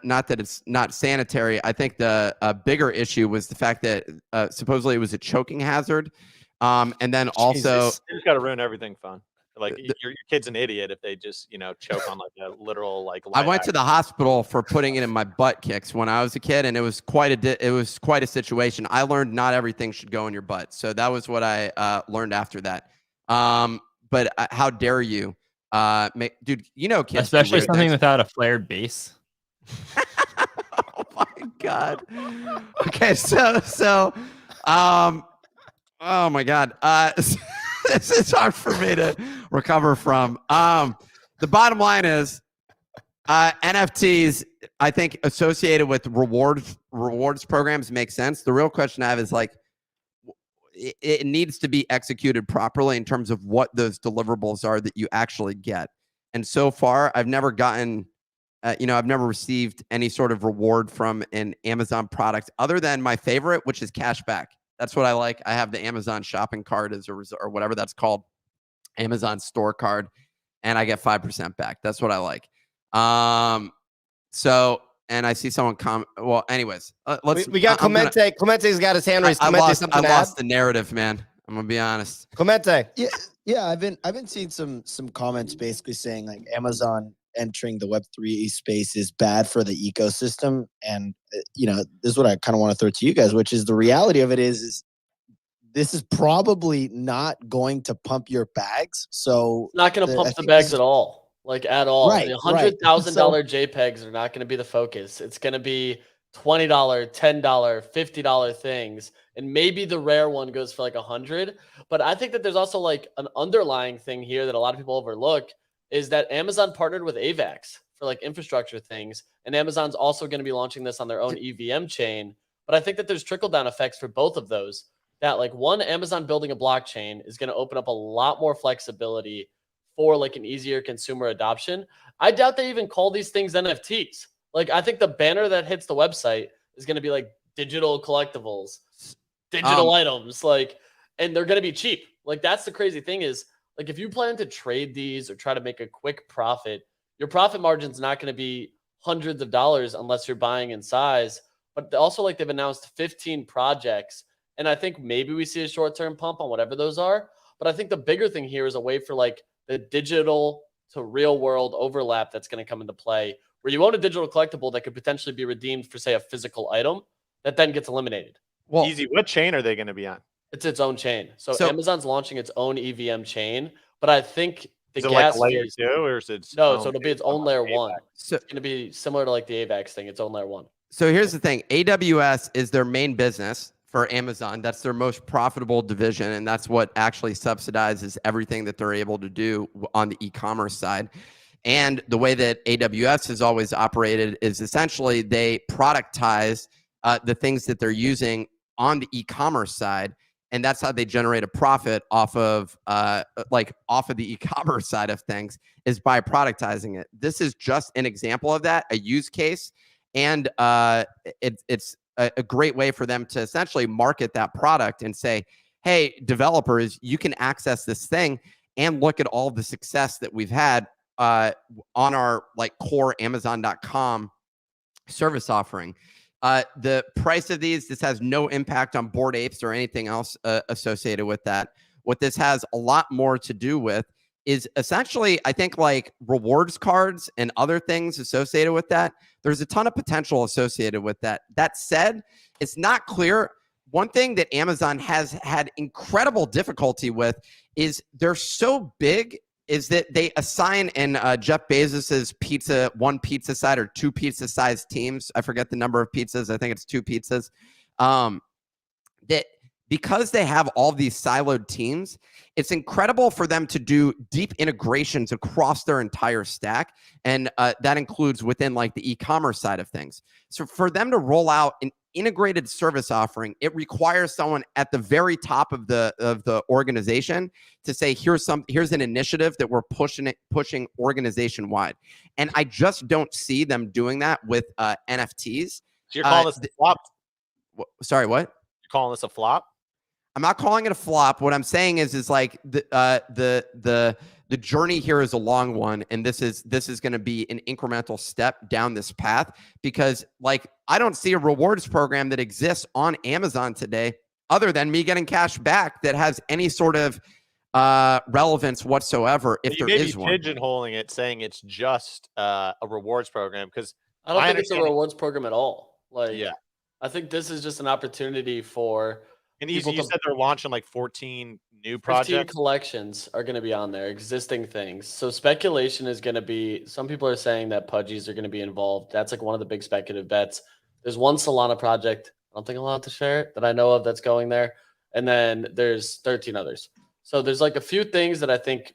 S3: not that it's not sanitary. I think the bigger issue was the fact that supposedly it was a choking hazard. And then also,
S4: you just got to ruin everything fun. Like, your kid's an idiot if they just, choke on like a literal like.
S3: I went to the hospital for putting it in my butt, Kicks, when I was a kid, and it was quite a situation. I learned not everything should go in your butt, so that was what I learned after that. But how dare you, dude? Kids,
S6: especially something without a flared base.
S3: Oh my god. Okay, so oh my god. This is hard for me to recover from. The bottom line is NFTs, I think, associated with rewards programs make sense. The real question I have is, like, it needs to be executed properly in terms of what those deliverables are that you actually get. And so far, I've never gotten, I've never received any sort of reward from an Amazon product other than my favorite, which is cashback. That's what I like. I have the Amazon shopping card or whatever that's called, Amazon store card, and I get 5% back. That's what I like. So and I see someone comment. Well, anyways, let's.
S1: We got Clemente. Clemente's got his hand raised.
S3: I
S1: Clemente,
S3: lost.
S1: something
S3: I
S1: to add?
S3: lost the narrative, man. I'm gonna be honest.
S1: Clemente.
S5: Yeah, I've been seeing some comments basically saying like Amazon entering the Web3 space is bad for the ecosystem, and this is what I kind of want to throw to you guys, which is the reality of it is this is probably not going to pump your bags. So
S7: It's not going to pump the bags at all, like at all.
S5: Right,
S7: The $100,000 JPEGs are not going to be the focus. It's going to be $20, $10, $50 things, and maybe the rare one goes for like 100. But I think that there's also like an underlying thing here that a lot of people overlook is that Amazon partnered with AVAX for like infrastructure things, and Amazon's also going to be launching this on their own EVM chain. But I think that there's trickle down effects for both of those. That like one, Amazon building a blockchain is going to open up a lot more flexibility for like an easier consumer adoption. I doubt they even call these things NFTs. Like I think the banner that hits the website is going to be like digital collectibles, digital items, like, and they're going to be cheap. Like that's the crazy thing is like if you plan to trade these or try to make a quick profit, your profit margin's not going to be hundreds of dollars unless you're buying in size. But also like they've announced 15 projects. And I think maybe we see a short-term pump on whatever those are. But I think the bigger thing here is a way for like the digital to real world overlap that's going to come into play where you own a digital collectible that could potentially be redeemed for, say, a physical item that then gets eliminated.
S3: Well,
S4: Easy. What chain are they going to be on?
S7: It's its own chain. So Amazon's launching its own EVM chain. But I think the gas
S4: like layer
S7: fees,
S4: 2 or is it?
S7: No, so it'll be its own layer 1.
S3: So
S7: It's going to be similar to like the AVAX thing, its own layer 1.
S3: So here's the thing. AWS is their main business for Amazon. That's their most profitable division, and that's what actually subsidizes everything that they're able to do on the e-commerce side. And the way that AWS has always operated is essentially they productize the things that they're using on the e-commerce side, and that's how they generate a profit off of the e-commerce side of things is by productizing it. This is just an example of that, a use case, and it's a great way for them to essentially market that product and say, hey, developers, you can access this thing and look at all the success that we've had on our like core Amazon.com service offering. The price of these, this has no impact on Bored Apes or anything else associated with that. What this has a lot more to do with is essentially, I think, like rewards cards and other things associated with that. There's a ton of potential associated with that. That said, it's not clear. One thing that Amazon has had incredible difficulty with is they're so big is that they assign in Jeff Bezos's one pizza side or two pizza size teams. I forget the number of pizzas. I think it's 2 pizzas. That because they have all these siloed teams, it's incredible for them to do deep integrations across their entire stack. And that includes within like the e-commerce side of things. So for them to roll out an integrated service offering, it requires someone at the very top of the organization to say, here's an initiative that we're pushing organization wide. And I just don't see them doing that with NFTs.
S4: So you're calling this a flop?
S3: Sorry, what?
S4: You're calling this a flop?
S3: I'm not calling it a flop. What I'm saying is like the journey here is a long one, and this is going to be an incremental step down this path, because like I don't see a rewards program that exists on Amazon today other than me getting cash back that has any sort of relevance whatsoever, if there is one.
S4: Pigeonholing it, saying it's just a rewards program, because
S7: I don't think it's a rewards program at all. Like,
S4: yeah,
S7: I think this is just an opportunity for.
S4: And you said they're launching like 14 new projects.
S7: 15 collections are going to be on there, existing things. So speculation is going to be, some people are saying that Pudgies are going to be involved. That's like one of the big speculative bets. There's one Solana project, I don't think I'm allowed to share it, that I know of that's going there. And then there's 13 others. So there's like a few things that I think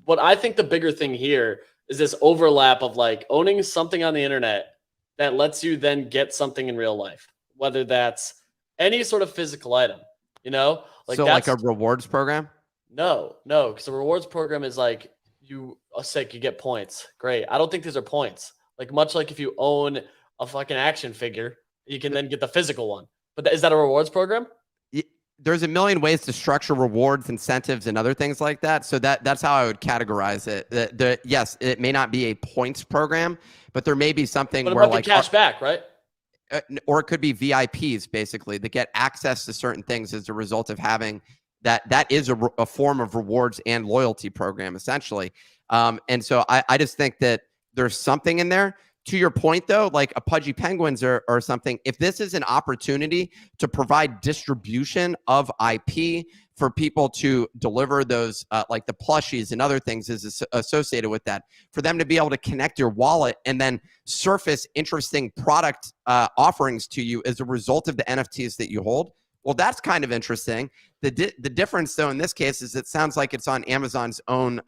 S7: the bigger thing here is this overlap of like owning something on the internet that lets you then get something in real life, whether that's any sort of physical item, like
S3: so like a rewards program.
S7: No, because the rewards program is like you get points. Great. I don't think these are points. Like much like if you own a fucking action figure, you can then get the physical one. But is that a rewards program?
S3: there's a million ways to structure rewards, incentives, and other things like that. So that's how I would categorize it. Yes, it may not be a points program, but there may be something
S7: But it
S3: where
S7: might be cash back, right?
S3: Or it could be VIPs basically that get access to certain things as a result of having that. That is a form of rewards and loyalty program essentially. And so I just think that there's something in there. To your point, though, like a Pudgy Penguins or something, if this is an opportunity to provide distribution of IP for people to deliver those, like the plushies and other things is associated with that, for them to be able to connect your wallet and then surface interesting product offerings to you as a result of the NFTs that you hold, well, that's kind of interesting. The difference, though, in this case is it sounds like it's on Amazon's own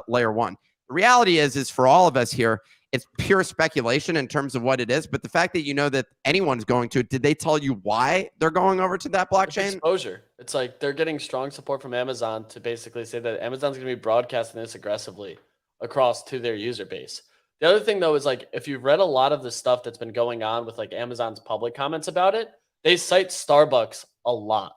S3: layer one. The reality is for all of us here, it's pure speculation in terms of what it is. But the fact that you know that anyone's going to, did they tell you why they're going over to that blockchain?
S7: It's exposure. It's like they're getting strong support from Amazon to basically say that Amazon's going to be broadcasting this aggressively across to their user base. The other thing, though, is like if you've read a lot of the stuff that's been going on with like Amazon's public comments about it, they cite Starbucks a lot,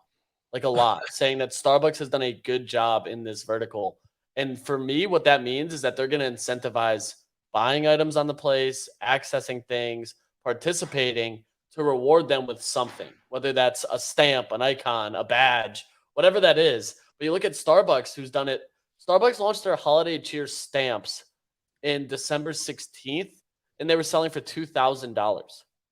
S7: saying that Starbucks has done a good job in this vertical. And for me, what that means is that they're going to incentivize buying items on the place, accessing things, participating to reward them with something, whether that's a stamp, an icon, a badge, whatever that is. But you look at Starbucks, who's done it. Starbucks launched their holiday cheer stamps in December 16th, and they were selling for $2,000.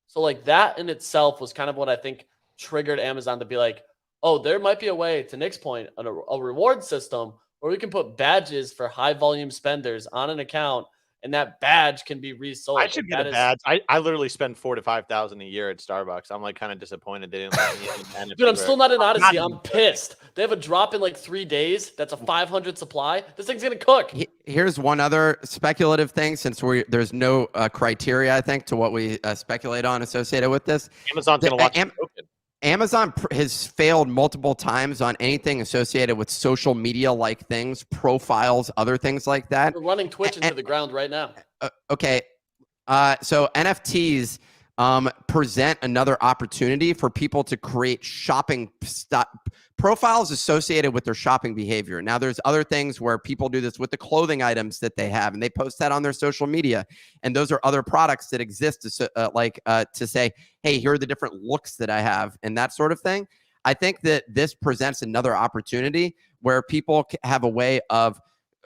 S7: So like that in itself was kind of what I think triggered Amazon to be like, oh, there might be a way, to Nick's point, a reward system where we can put badges for high volume spenders on an account, and that badge can be resold.
S4: I should get a badge. I literally spend $4,000 to $5,000 a year at Starbucks. I'm like kind of disappointed they didn't let me in.
S7: Dude, I'm still not in Odyssey. I'm pissed. They have a drop in like 3 days. That's a 500 supply. This thing's gonna cook.
S3: Here's one other speculative thing, since there's no criteria, I think, to what we speculate on associated with this.
S4: Amazon's gonna launch a token.
S3: Amazon has failed multiple times on anything associated with social media-like things, profiles, other things like that.
S7: We're running Twitch into the ground right now.
S3: Okay. So NFTs present another opportunity for people to create shopping profiles associated with their shopping behavior. Now, there's other things where people do this with the clothing items that they have, and they post that on their social media. And those are other products that exist to say, hey, here are the different looks that I have and that sort of thing. I think that this presents another opportunity where people have a way of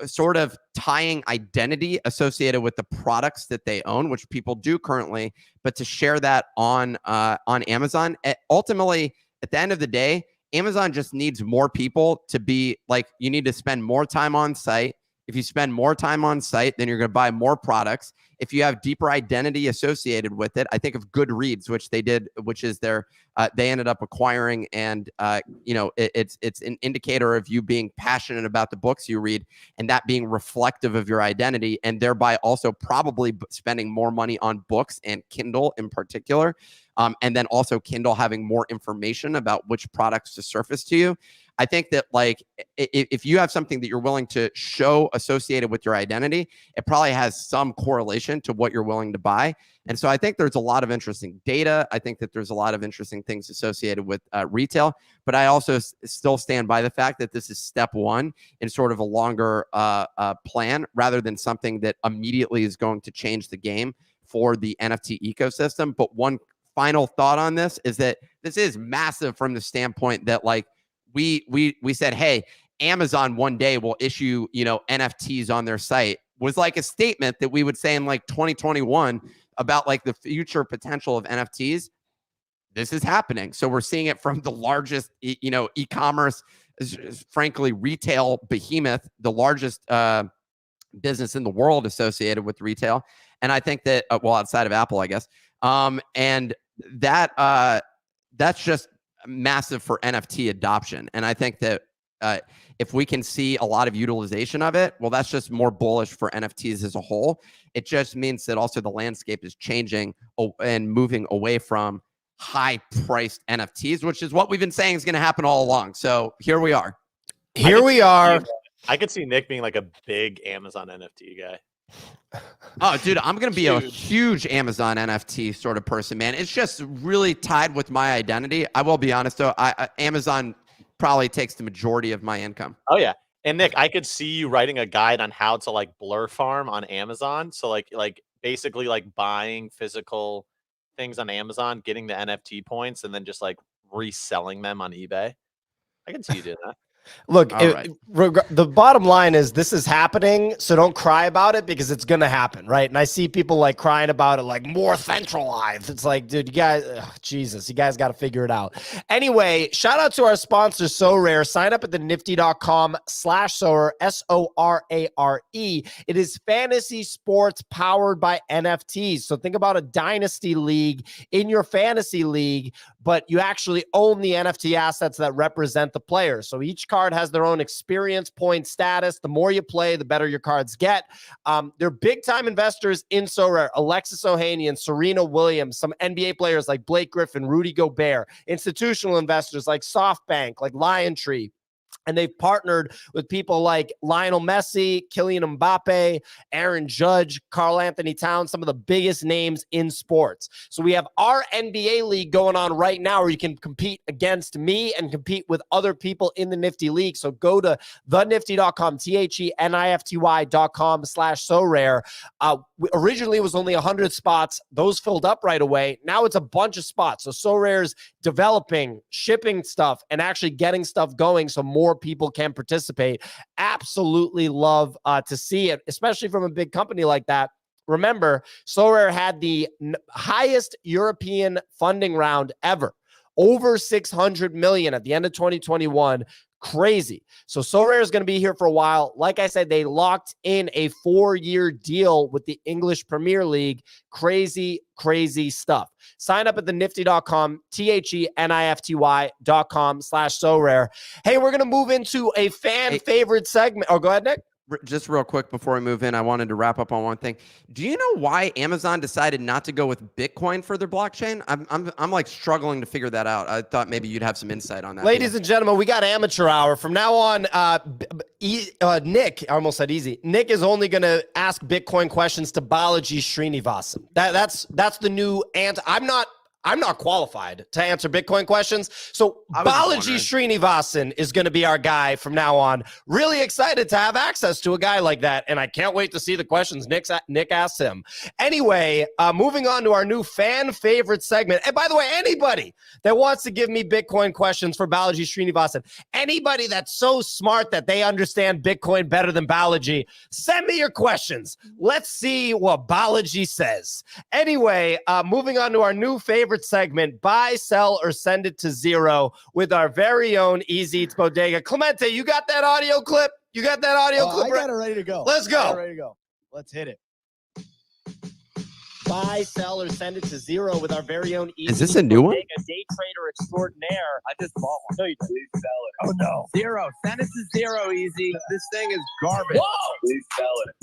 S3: sort of tying identity associated with the products that they own, which people do currently, but to share that on Amazon. Ultimately, at the end of the day, Amazon just needs more people to be like, you need to spend more time on site. If you spend more time on site, then you're going to buy more products. If you have deeper identity associated with it, I think of Goodreads, which they did, which is their, they ended up acquiring, and it's an indicator of you being passionate about the books you read, and that being reflective of your identity, and thereby also probably spending more money on books and Kindle in particular, and then also Kindle having more information about which products to surface to you. I think that like if you have something that you're willing to show associated with your identity, it probably has some correlation to what you're willing to buy. And so I think there's a lot of interesting data. I think that there's a lot of interesting things associated with retail. But I also still stand by the fact that this is step one in sort of a longer plan, rather than something that immediately is going to change the game for the NFT ecosystem. But one final thought on this is that this is massive from the standpoint that like, we said, hey, Amazon one day will issue, NFTs on their site, was like a statement that we would say in like 2021 about like the future potential of NFTs. This is happening. So we're seeing it from the largest, e-commerce, frankly, retail behemoth, the largest business in the world associated with retail. And I think that, outside of Apple, I guess. And that's just massive for NFT adoption. And I think that if we can see a lot of utilization of it, well, that's just more bullish for NFTs as a whole. It just means that also the landscape is changing and moving away from high-priced NFTs, which is what we've been saying is going to happen all along. So here we are.
S4: I could see Nick being like a big Amazon NFT guy.
S3: Oh, dude, I'm going to be a huge Amazon NFT sort of person, man. It's just really tied with my identity. I will be honest, though. Amazon probably takes the majority of my income.
S4: Oh yeah. And Nick, I could see you writing a guide on how to like blur farm on Amazon. So like basically like buying physical things on Amazon, getting the NFT points, and then just like reselling them on eBay. I can see you doing that.
S1: Look,
S3: Right.
S1: the bottom line is this is happening, so don't cry about it because it's going to happen, right? And I see people like crying about it, like more centralized. It's like, dude, you guys, Jesus, you guys got to figure it out. Anyway, shout out to our sponsor, SoRare. Sign up at the nifty.com/SoRare, SoRare. It is fantasy sports powered by NFTs. So think about a dynasty league in your fantasy league, but you actually own the NFT assets that represent the players. So each card has their own experience point status. The more you play, the better your cards get. They're big-time investors in SoRare. Alexis Ohanian, Serena Williams, some NBA players like Blake Griffin, Rudy Gobert, institutional investors like SoftBank, like LionTree. And they've partnered with people like Lionel Messi, Kylian Mbappe, Aaron Judge, Karl Anthony Towns, some of the biggest names in sports. So we have our NBA league going on right now where you can compete against me and compete with other people in the Nifty league. So go to thenifty.com, thenifty.com/SoRare. Originally, it was only 100 spots. Those filled up right away. Now it's a bunch of spots. So SoRare's developing, shipping stuff, and actually getting stuff going so more people can participate. Absolutely love to see it, especially from a big company like that. Remember, SoRare had the highest European funding round ever, over 600 million at the end of 2021. Crazy. So SoRare is going to be here for a while. Like I said, they locked in a 4-year deal with the English Premier League. Crazy, crazy stuff. Sign up at the nifty.com, thenifty.com/SoRare. Hey, we're going to move into a fan favorite segment. Oh, go ahead, Nick.
S3: Just real quick before we move in, I wanted to wrap up on one thing. Do you know why Amazon decided not to go with Bitcoin for their blockchain? I'm like struggling to figure that out. I thought maybe you'd have some insight on that.
S1: Ladies and gentlemen, we got amateur hour. From now on, Nick, I almost said easy. Nick is only going to ask Bitcoin questions to Balaji Srinivasan. That's the new answer. I'm not qualified to answer Bitcoin questions. So Balaji Srinivasan is going to be our guy from now on. Really excited to have access to a guy like that. And I can't wait to see the questions Nick asks him. Anyway, moving on to our new fan favorite segment. And by the way, anybody that wants to give me Bitcoin questions for Balaji Srinivasan, anybody that's so smart that they understand Bitcoin better than Balaji, send me your questions. Let's see what Balaji says. Anyway, moving on to our new favorite segment, buy, sell, or send it to zero with our very own Easy Eats Bodega. Clemente, you got that audio clip? You got that audio clip?
S5: I got it ready to go.
S1: Let's go.
S5: Ready to go. Let's hit it.
S1: Buy, sell, or send it to zero with our very own Easy
S3: Is this a new one?
S1: Bodega day trader extraordinaire.
S2: I just bought one.
S1: No, you didn't.
S2: Please sell it.
S1: Oh, no.
S2: Zero. Send it to zero, Easy. This thing is garbage.
S1: Whoa!
S2: Please sell it.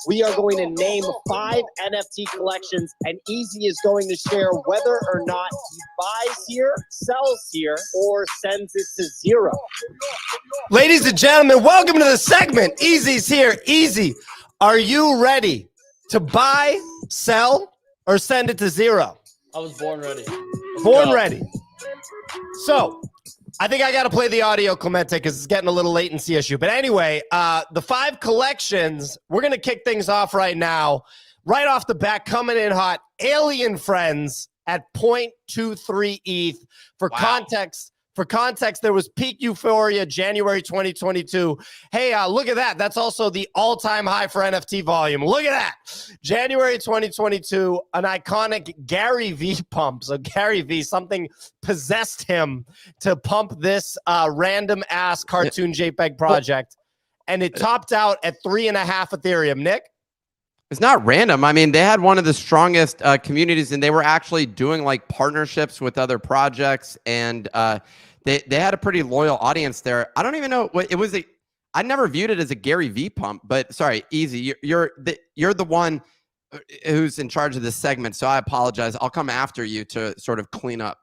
S1: We are going to name 5 NFT collections, and Easy is going to share whether or not he buys here, sells here, or sends it to zero. Ladies and gentlemen, welcome to the segment. Easy's here. Easy, are you ready to buy, sell, or send it to zero?
S7: I was born ready.
S1: Born ready. So, I think I got to play the audio, Clemente, because it's getting a little latency issue. But anyway, the 5 collections, we're going to kick things off right now. Right off the bat, coming in hot, Alien Friends at 0.23 ETH. For context, there was peak euphoria January 2022. Hey, look at that. That's also the all-time high for NFT volume. Look at that. January 2022, an iconic Gary V pump. So Gary V, something possessed him to pump this random-ass cartoon JPEG project. And it topped out at 3.5 Ethereum. Nick?
S3: It's not random. I mean, they had one of the strongest communities, and they were actually doing like partnerships with other projects, and they had a pretty loyal audience there. I don't even know what it was. I never viewed it as a Gary V pump, but sorry, Easy, you're the one who's in charge of this segment, so I apologize. I'll come after you to sort of clean up.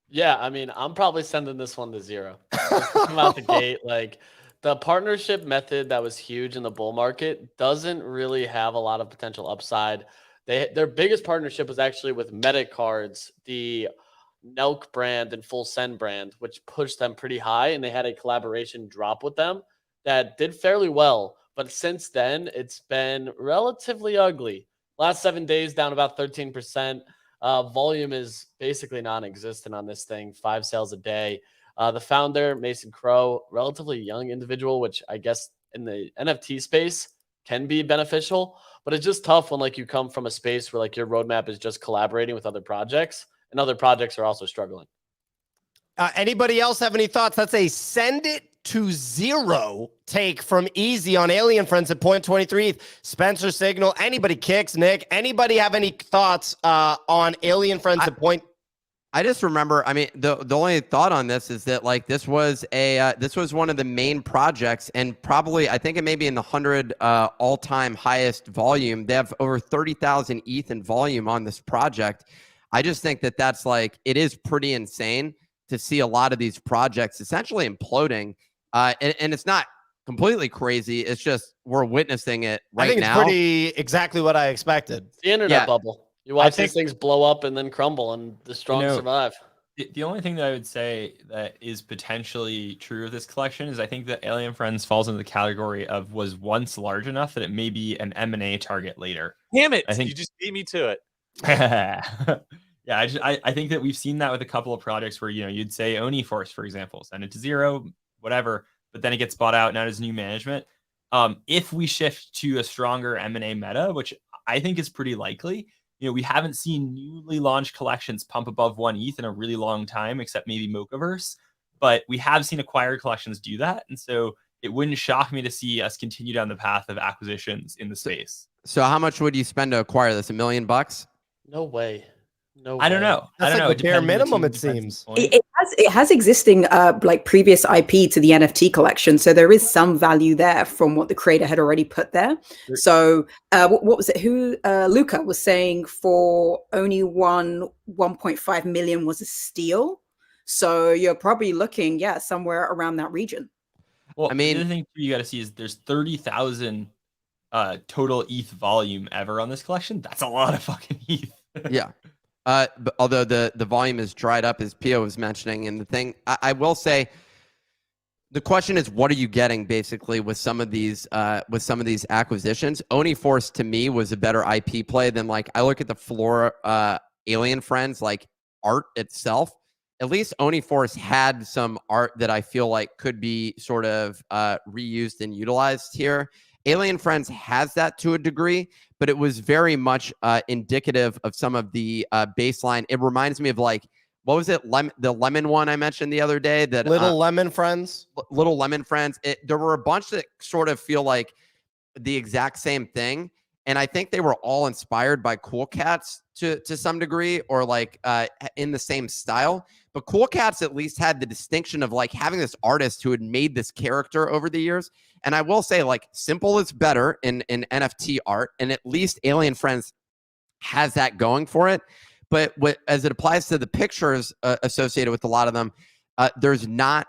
S7: Yeah, I mean, I'm probably sending this one to zero. Come out the gate, like. The partnership method that was huge in the bull market doesn't really have a lot of potential upside. Their biggest partnership was actually with Meta Cards, the Nelk brand and Full Send brand, which pushed them pretty high, and they had a collaboration drop with them that did fairly well. But since then, it's been relatively ugly. Last 7 days, down about 13%. Volume is basically non-existent on this thing. 5 sales a day. The founder, Mason Crow, relatively young individual, which I guess in the NFT space can be beneficial, but it's just tough when like you come from a space where like your roadmap is just collaborating with other projects, and other projects are also struggling.
S1: Anybody else have any thoughts? That's a send it to zero take from Easy on Alien Friends at 0.23. Spencer Signal, anybody, Kicks, Nick, anybody have any thoughts on Alien Friends at point?
S3: I just remember, I mean, the only thought on this is that like this was one of the main projects, and probably I think it may be in the 100 all-time highest volume. They have over 30,000 ETH in volume on this project. I just think that that's like, it is pretty insane to see a lot of these projects essentially imploding. And it's not completely crazy. It's just we're witnessing it right now.
S1: I think it's pretty exactly what I expected.
S7: It's the internet bubble. You watch these things blow up and then crumble, and the strong survive.
S6: The only thing that I would say that is potentially true of this collection is I think that Alien Friends falls into the category of was once large enough that it may be an M&A target later.
S4: Damn it!
S6: I think
S4: You just beat me to it.
S6: Yeah, I think that we've seen that with a couple of projects where, you know, you'd say Oni Force, for example, send it to zero, whatever, but then it gets bought out. Now there's new management. If we shift to a stronger M&A meta, which I think is pretty likely, you know, we haven't seen newly launched collections pump above 1 ETH in a really long time, except maybe Mochaverse, but we have seen acquired collections do that. And so it wouldn't shock me to see us continue down the path of acquisitions in the space.
S3: So how much would you spend to acquire this? $1 million?
S7: No way. No way.
S6: I don't know.
S1: That's
S6: I don't know.
S1: like the bare
S6: depends on the
S1: minimum,
S6: team,
S1: it
S6: depends on
S1: seems.
S6: the point.
S8: It has existing like previous IP to the NFT collection, so there is some value there from what the creator had already put there. So what was it? Who Luca was saying for only 1.5 million was a steal. So you're probably looking, somewhere around that region.
S6: Well,
S3: I mean,
S6: the other thing you got to see is there's 30,000 total ETH volume ever on this collection. That's a lot of fucking ETH.
S3: Yeah. But although the volume is dried up, as Pio was mentioning, and the thing I will say, the question is, what are you getting basically with some of these acquisitions? Oni Force to me was a better IP play than like I look at the floor Alien Friends like art itself. At least Oni Force had some art that I feel like could be sort of reused and utilized here. Alien Friends has that to a degree, but it was very much indicative of some of the baseline. It reminds me of like, what was it? The lemon one I mentioned the other day. That
S1: Little Lemon Friends.
S3: Little Lemon Friends. There were a bunch that sort of feel like the exact same thing. And I think they were all inspired by Cool Cats to some degree, or like in the same style. But Cool Cats at least had the distinction of like having this artist who had made this character over the years. And I will say, like, simple is better in NFT art, and at least Alien Friends has that going for it. But as it applies to the pictures associated with a lot of them, there's not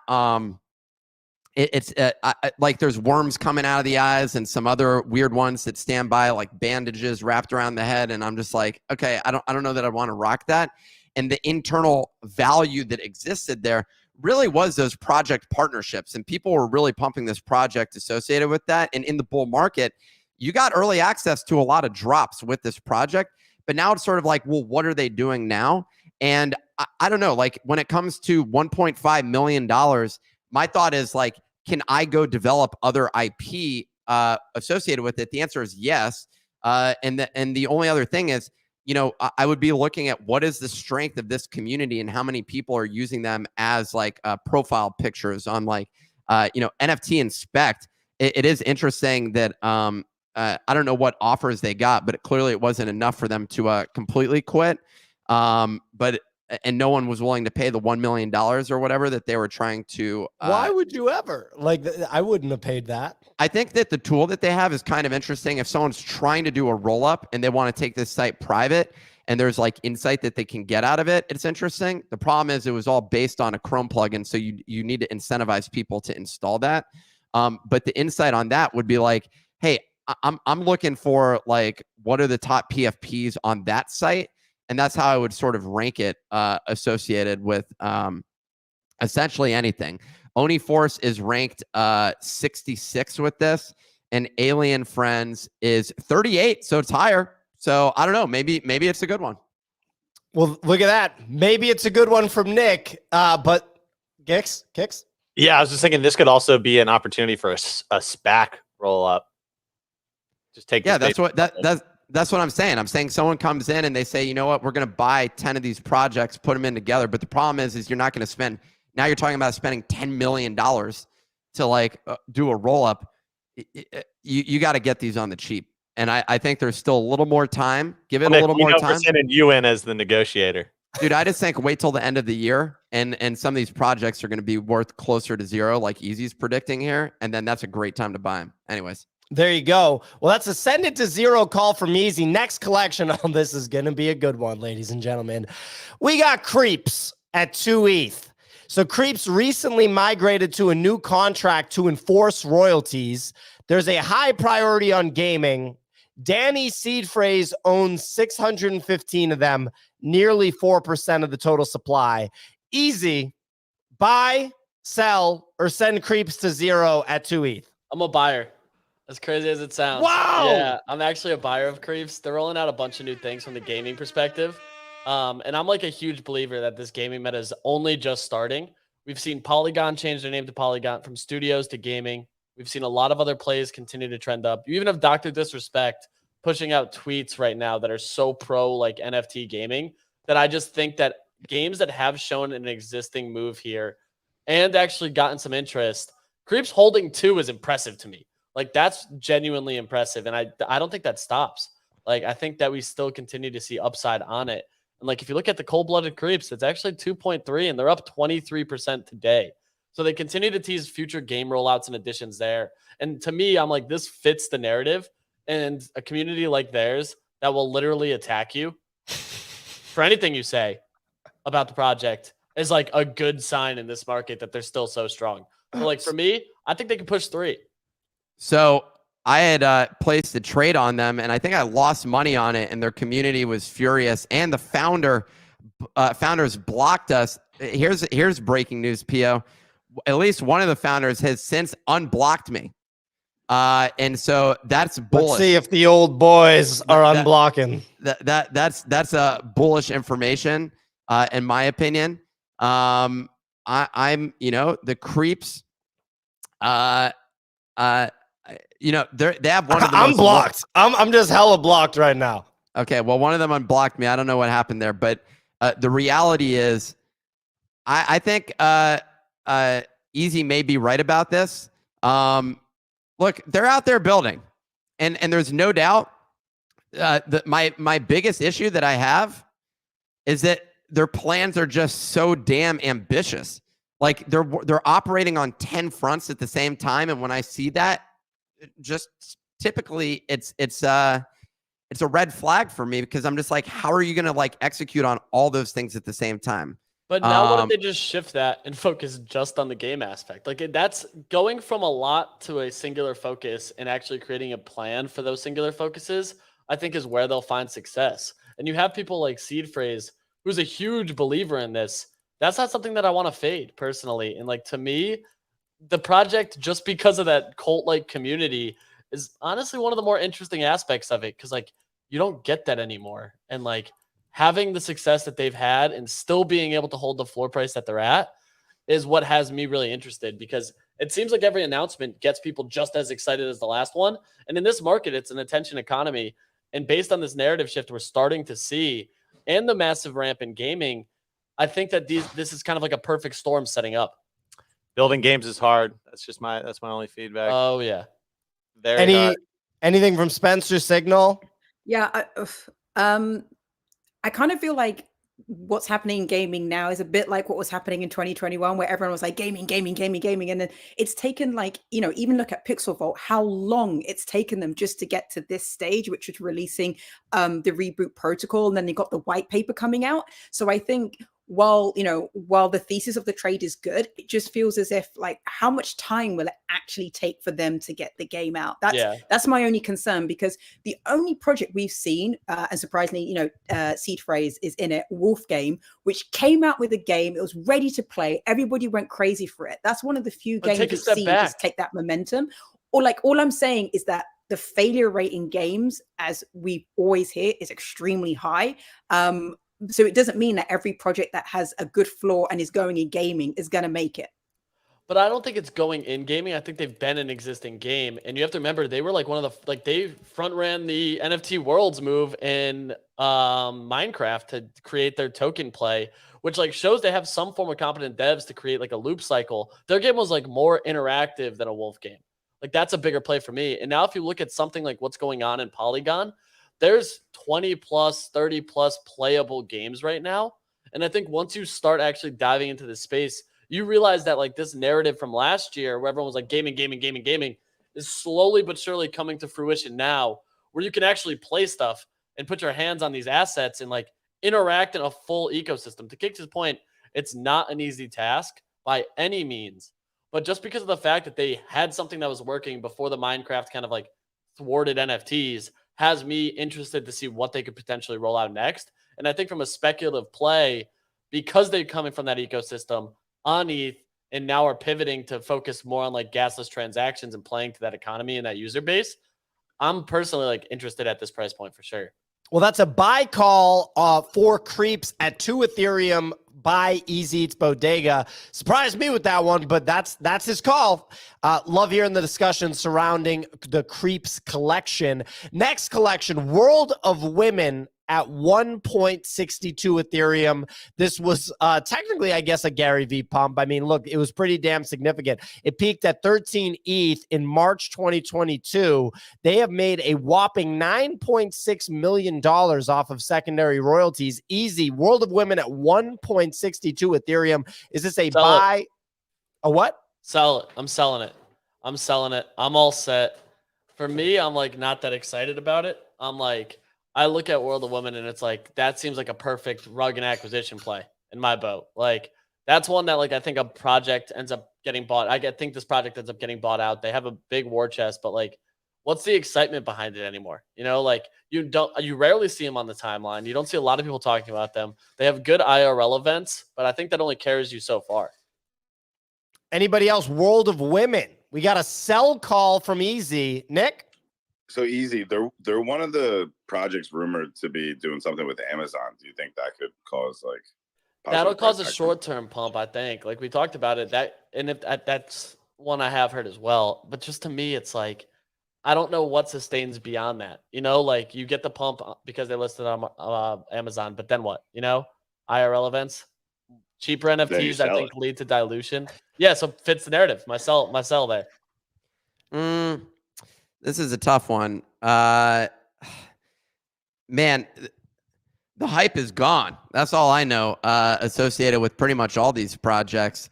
S3: like there's worms coming out of the eyes and some other weird ones that stand by, like bandages wrapped around the head, and I'm just like, okay, I don't know that I want to rock that. And the internal value that existed there really was those project partnerships, and people were really pumping this project associated with that. And in the bull market, you got early access to a lot of drops with this project, but now it's sort of like, well, what are they doing now? And I don't know, like when it comes to $1.5 million, my thought is like, can I go develop other IP associated with it? The answer is yes. And the only other thing is, you know, I would be looking at what is the strength of this community and how many people are using them as like profile pictures on like, NFT Inspect. It is interesting that I don't know what offers they got, but clearly it wasn't enough for them to completely quit. And no one was willing to pay the $1 million or whatever that they were trying to.
S1: Why would you ever? Like, I wouldn't have paid that.
S3: I think that the tool that they have is kind of interesting. If someone's trying to do a roll up and they want to take this site private and there's like insight that they can get out of it, it's interesting. The problem is it was all based on a Chrome plugin, so you need to incentivize people to install that. But the insight on that would be like, hey, I'm looking for like, what are the top PFPs on that site? And that's how I would sort of rank it associated with essentially anything. Oni Force is ranked 66 with this, and Alien Friends is 38, so it's higher. So I don't know. Maybe it's a good one.
S1: Well, look at that. Maybe it's a good one from Nick. But Kicks?
S4: Yeah, I was just thinking this could also be an opportunity for a SPAC roll up. Just take.
S3: Yeah, that's what I'm saying. I'm saying someone comes in and they say, you know what, we're going to buy 10 of these projects, put them in together. But the problem is you're not going to spend. Now you're talking about spending $10 million to like do a roll up. You got to get these on the cheap. And I think there's still a little more time. Give it a little more time.
S4: We're sending you in as the negotiator.
S3: Dude, I just think wait till the end of the year, and some of these projects are going to be worth closer to zero, like Easy's predicting here, and then that's a great time to buy them. Anyways.
S1: There you go. Well, that's a send it to zero call from Easy. Next collection on this is going to be a good one, ladies and gentlemen. We got Creepz at 2 ETH. So Creepz recently migrated to a new contract to enforce royalties. There's a high priority on gaming. Danny Seed Phrase owns 615 of them, nearly 4% of the total supply. Easy, buy, sell, or send Creepz to zero at 2 ETH.
S7: I'm a buyer. As crazy as it sounds.
S1: Wow.
S7: Yeah, I'm actually a buyer of Creepz. They're rolling out a bunch of new things from the gaming perspective. And I'm like a huge believer that this gaming meta is only just starting. We've seen Polygon change their name to Polygon, from studios to gaming. We've seen a lot of other plays continue to trend up. You even have Dr. Disrespect pushing out tweets right now that are so pro like NFT gaming that I just think that games that have shown an existing move here and actually gotten some interest, Creepz holding 2 is impressive to me. Like, that's genuinely impressive. And I don't think that stops. Like, I think that we still continue to see upside on it. And like, if you look at the cold-blooded Creepz, it's actually 2.3 and they're up 23% today. So they continue to tease future game rollouts and additions there. And to me, I'm like, this fits the narrative, and a community like theirs that will literally attack you for anything you say about the project is like a good sign in this market that they're still so strong. So like, for me, I think they can push 3.
S3: So I had placed a trade on them, and I think I lost money on it, and their community was furious. And the founders blocked us. Here's breaking news, Pio. At least one of the founders has since unblocked me. And so that's bullish.
S1: Let's see if the old boys are unblocking.
S3: That's a bullish information, in my opinion. I'm the Creepz. They have one of the
S1: I'm blocked. I'm just hella blocked right now.
S3: Okay, well, one of them unblocked me. I don't know what happened there, but the reality is, I think Easy may be right about this. Look, they're out there building, and there's no doubt that my biggest issue that I have is that their plans are just so damn ambitious. Like, they're operating on 10 fronts at the same time, and when I see that, just typically it's a red flag for me, because I'm just like, how are you going to like execute on all those things at the same time?
S7: But now what if they just shift that and focus just on the game aspect? Like, that's going from a lot to a singular focus, and actually creating a plan for those singular focuses, I think is where they'll find success. And you have people like Seed Phrase, who's a huge believer in this. That's not something that I want to fade personally. And like, to me, the project, just because of that cult-like community, is honestly one of the more interesting aspects of it, because like, you don't get that anymore. And like, having the success that they've had and still being able to hold the floor price that they're at is what has me really interested, because it seems like every announcement gets people just as excited as the last one. And in this market, it's an attention economy. And based on this narrative shift we're starting to see and the massive ramp in gaming, I think that this is kind of like a perfect storm setting up.
S4: Building games is hard. That's my only feedback.
S7: Oh yeah.
S1: Anything from Spencer Signal?
S8: Yeah, I kind of feel like what's happening in gaming now is a bit like what was happening in 2021, where everyone was like gaming. And then it's taken, like, even look at Pixelvault, how long it's taken them just to get to this stage, which is releasing the reboot protocol. And then they got the white paper coming out. So I think while the thesis of the trade is good, it just feels as if like how much time will it actually take for them to get the game out? That's my only concern, because the only project we've seen, and surprisingly, Seed Phrase is in it, Wolf Game, which came out with a game, it was ready to play, everybody went crazy for it. That's one of the few games we've seen just take that momentum. Or like, all I'm saying is that the failure rate in games, as we always hear, is extremely high. So it doesn't mean that every project that has a good floor and is going in gaming is going to make it.
S7: But I don't think it's going in gaming. I think they've been an existing game. And you have to remember, they were like one of the, like they front ran the NFT Worlds move in Minecraft to create their token play, which like shows they have some form of competent devs to create like a loop cycle. Their game was like more interactive than a Wolf game. Like that's a bigger play for me. And now if you look at something like what's going on in Polygon, there's 20 plus, 30 plus playable games right now. And I think once you start actually diving into this space, you realize that like this narrative from last year where everyone was like gaming is slowly but surely coming to fruition now, where you can actually play stuff and put your hands on these assets and like interact in a full ecosystem. To Kix's point, it's not an easy task by any means, but just because of the fact that they had something that was working before the Minecraft kind of like thwarted NFTs has me interested to see what they could potentially roll out next. And I think from a speculative play, because they're coming from that ecosystem on ETH and now are pivoting to focus more on like gasless transactions and playing to that economy and that user base, I'm personally like interested at this price point for sure.
S1: Well, that's a buy call for Creepz at 2 Ethereum by Easy Eats Bodega. Surprised me with that one, but that's his call. Love hearing the discussion surrounding the Creepz collection. Next collection, World of Women at 1.62 Ethereum. This was technically, I guess, a Gary V pump. I mean, look, it was pretty damn significant. It peaked at 13 ETH in March 2022. They have made a whopping $9.6 million off of secondary royalties. Easy. World of Women at 1.62 Ethereum. Is this a buy? A what?
S7: Sell it. I'm selling it. I'm all set. For me, I'm like not that excited about it. I'm like, I look at World of Women and it's like, that seems like a perfect rug and acquisition play in my boat. Like that's one that like, I think a project ends up getting bought. I think this project ends up getting bought out. They have a big war chest, but like, what's the excitement behind it anymore? Like you rarely see them on the timeline. You don't see a lot of people talking about them. They have good IRL events, but I think that only carries you so far.
S1: Anybody else? World of Women. We got a sell call from Easy. Nick?
S2: So Easy, they're one of the projects rumored to be doing something with Amazon. Do you think that could cause like
S7: that'll cause a short-term pump? I think, like we talked about it. That's one I have heard as well. But just to me, it's like I don't know what sustains beyond that. Like you get the pump because they listed on Amazon, but then what? IRL events, cheaper NFTs, I think lead to dilution. Yeah, so fits the narrative. My sell there.
S3: This is a tough one. Man, the hype is gone. That's all I know associated with pretty much all these projects.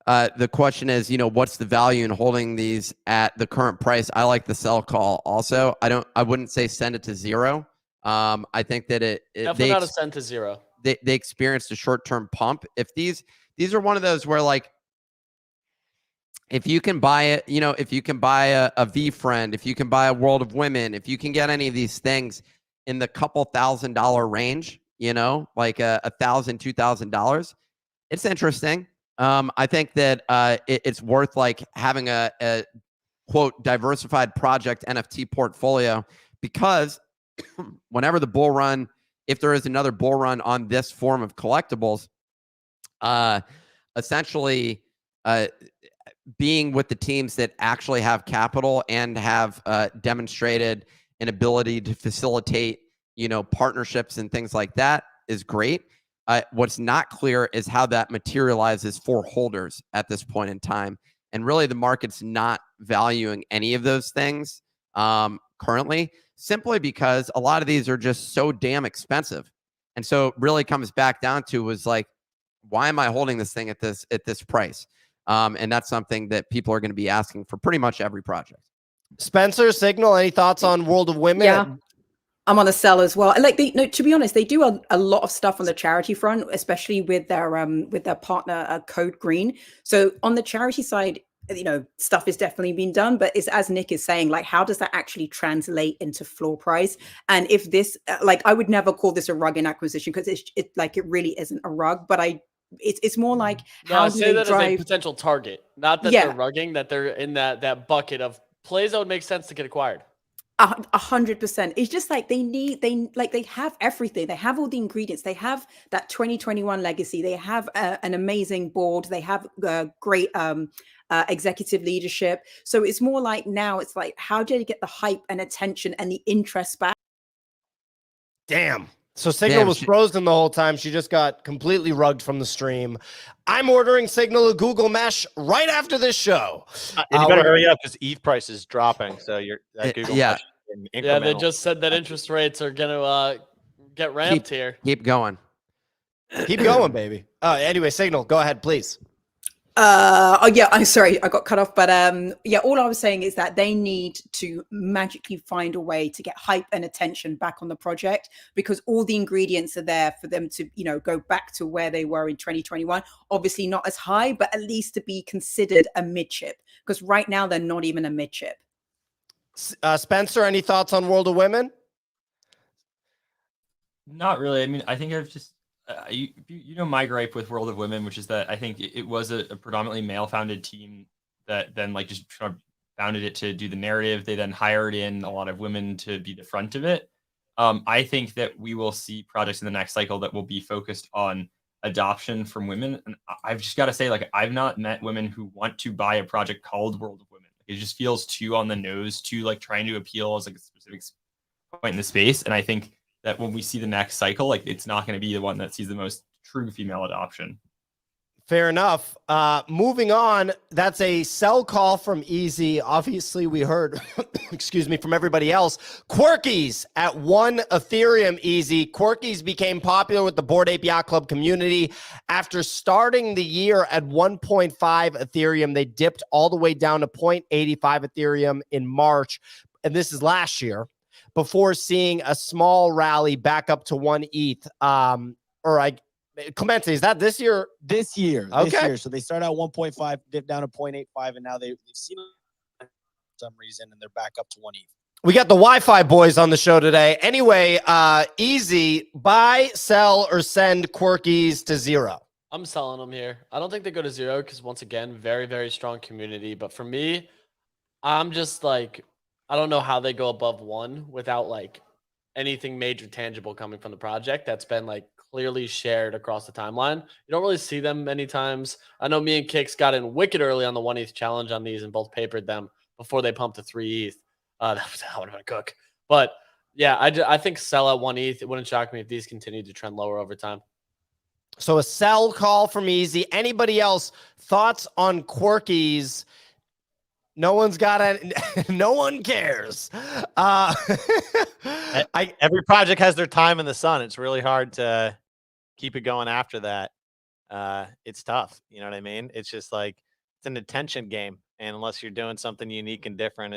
S3: The question is, what's the value in holding these at the current price? I like the sell call also. I wouldn't say send it to zero. I think that
S7: definitely not a send to zero.
S3: They experienced a short-term pump. If these are one of those where like, if you can buy it, if you can buy a V-Friend, if you can buy a World of Women, if you can get any of these things in the couple $1,000 range, like $1,000, $2,000, it's interesting. I think that it's worth like having a quote diversified project NFT portfolio, because whenever the bull run, if there is another bull run on this form of collectibles, essentially being with the teams that actually have capital and have demonstrated an ability to facilitate, partnerships and things like that is great. What's not clear is how that materializes for holders at this point in time. And really the market's not valuing any of those things currently, simply because a lot of these are just so damn expensive. And so it really comes back down to was like, why am I holding this thing at this price? And that's something that people are going to be asking for pretty much every project.
S1: Spencer, Signal, any thoughts on World of Women?
S8: Yeah. I'm on a sell as well. Like they, no, to be honest, they do a lot of stuff on the charity front, especially with their partner Code Green. So on the charity side, stuff is definitely being done, but it's as Nick is saying, like, how does that actually translate into floor price? And if this, like, I would never call this a rug in acquisition because it really isn't a rug, but it's more like how
S7: I
S8: do
S7: say
S8: they
S7: that
S8: drive
S7: as a potential target, not that they're rugging, that they're in that bucket of plays that would make sense to get acquired.
S8: 100%. It's just like they have everything. They have all the ingredients. They have that 2021 legacy. They have an amazing board. They have great executive leadership. So it's more like now it's like, how do they get the hype and attention and the interest back?
S1: Damn. So Signal was frozen the whole time. She just got completely rugged from the stream. I'm ordering Signal a Google Mesh right after this show.
S4: And you better hurry up because ETH price is dropping. So you're Google Mesh.
S7: Yeah, they just said that interest rates are gonna get ramped here.
S3: Keep going.
S1: Keep going, baby. Anyway, Signal, go ahead, please.
S8: I'm sorry, I got cut off. But all I was saying is that they need to magically find a way to get hype and attention back on the project because all the ingredients are there for them to, go back to where they were in 2021. Obviously not as high, but at least to be considered a mid-chip because right now they're not even a mid-chip.
S1: Spencer, any thoughts on World of Women?
S6: Not really. I mean, I think I've just my gripe with World of Women, which is that I think it was a predominantly male-founded team that then just kind of founded it to do the narrative. They then hired in a lot of women to be the front of it. I think that we will see projects in the next cycle that will be focused on adoption from women. And I've just got to say, I've not met women who want to buy a project called World of Women. It just feels too on the nose, too trying to appeal as a specific point in the space. And I think that when we see the next cycle, it's not going to be the one that sees the most true female adoption.
S1: Fair enough. Moving on, that's a sell call from Easy. Obviously, we heard, excuse me, from everybody else. Quirkies at 1 Ethereum, Easy. Quirkies became popular with the Bored Ape Yacht Club community. After starting the year at 1.5 Ethereum, they dipped all the way down to 0.85 Ethereum in March. And this is last year, before seeing a small rally back up to 1 ETH. Clemente, is that this year?
S5: This year.
S1: Okay.
S5: This year. So they started at 1.5, dipped down to 0.85, and now they've seen it for some reason, and they're back up to 1 ETH.
S1: We got the Wi-Fi boys on the show today. Anyway, Easy, buy, sell, or send Quirkies to 0.
S7: I'm selling them here. I don't think they go to 0 because, once again, very, very strong community. But for me, I'm just I don't know how they go above 1 without anything major tangible coming from the project that's been clearly shared across the timeline. You don't really see them many times. I know me and Kix got in wicked early on the 1 ETH challenge on these and both papered them before they pumped to 3 ETH. That would have been a cook. But yeah, I think sell at 1 ETH. It wouldn't shock me if these continue to trend lower over time.
S1: So a sell call from Easy. Anybody else thoughts on Quirkies? No one's got it. No one cares.
S4: Every project has their time in the sun. It's really hard to keep it going after that. It's tough. You know what I mean? It's just it's an attention game. And unless you're doing something unique and different,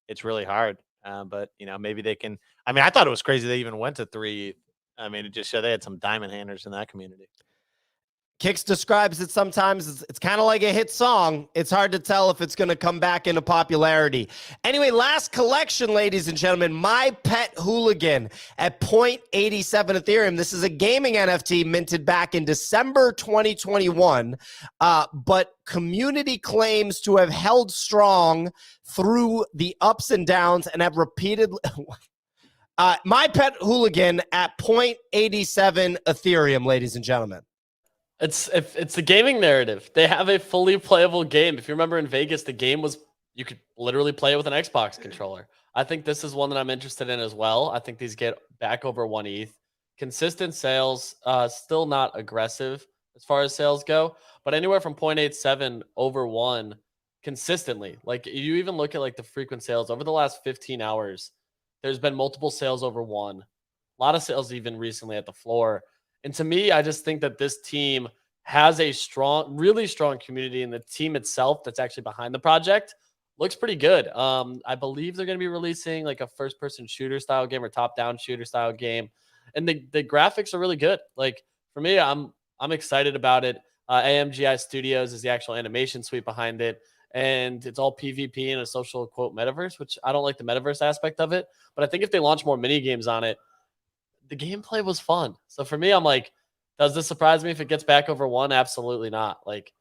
S4: it's really hard. But maybe they can. I mean, I thought it was crazy they even went to 3. I mean, it just showed they had some diamond handers in that community.
S1: Kix describes it sometimes. It's kind of like a hit song. It's hard to tell if it's going to come back into popularity. Anyway, last collection, ladies and gentlemen, My Pet Hooligan at 0.87 Ethereum. This is a gaming NFT minted back in December 2021, but community claims to have held strong through the ups and downs and have repeatedly... My Pet Hooligan at 0.87 Ethereum, ladies and gentlemen.
S7: It's the gaming narrative. They have a fully playable game. If you remember in Vegas, the game was you could literally play it with an Xbox controller. I think this is one that I'm interested in as well. I think these get back over 1 ETH. Consistent sales, still not aggressive as far as sales go, but anywhere from 0.87 over 1 consistently. You even look at the frequent sales over the last 15 hours, there's been multiple sales over 1. A lot of sales even recently at the floor. And to me, I just think that this team has a strong, really strong community, and the team itself that's actually behind the project looks pretty good. I believe they're going to be releasing like a first-person shooter style game or top-down shooter style game, and the graphics are really good. Like for me, I'm excited about it. AMGI Studios is the actual animation suite behind it, and it's all PvP in a social quote metaverse, which I don't like the metaverse aspect of it, but I think if they launch more mini games on it, the gameplay was fun. So for me, I'm like, does this surprise me if it gets back over 1? Absolutely not. Like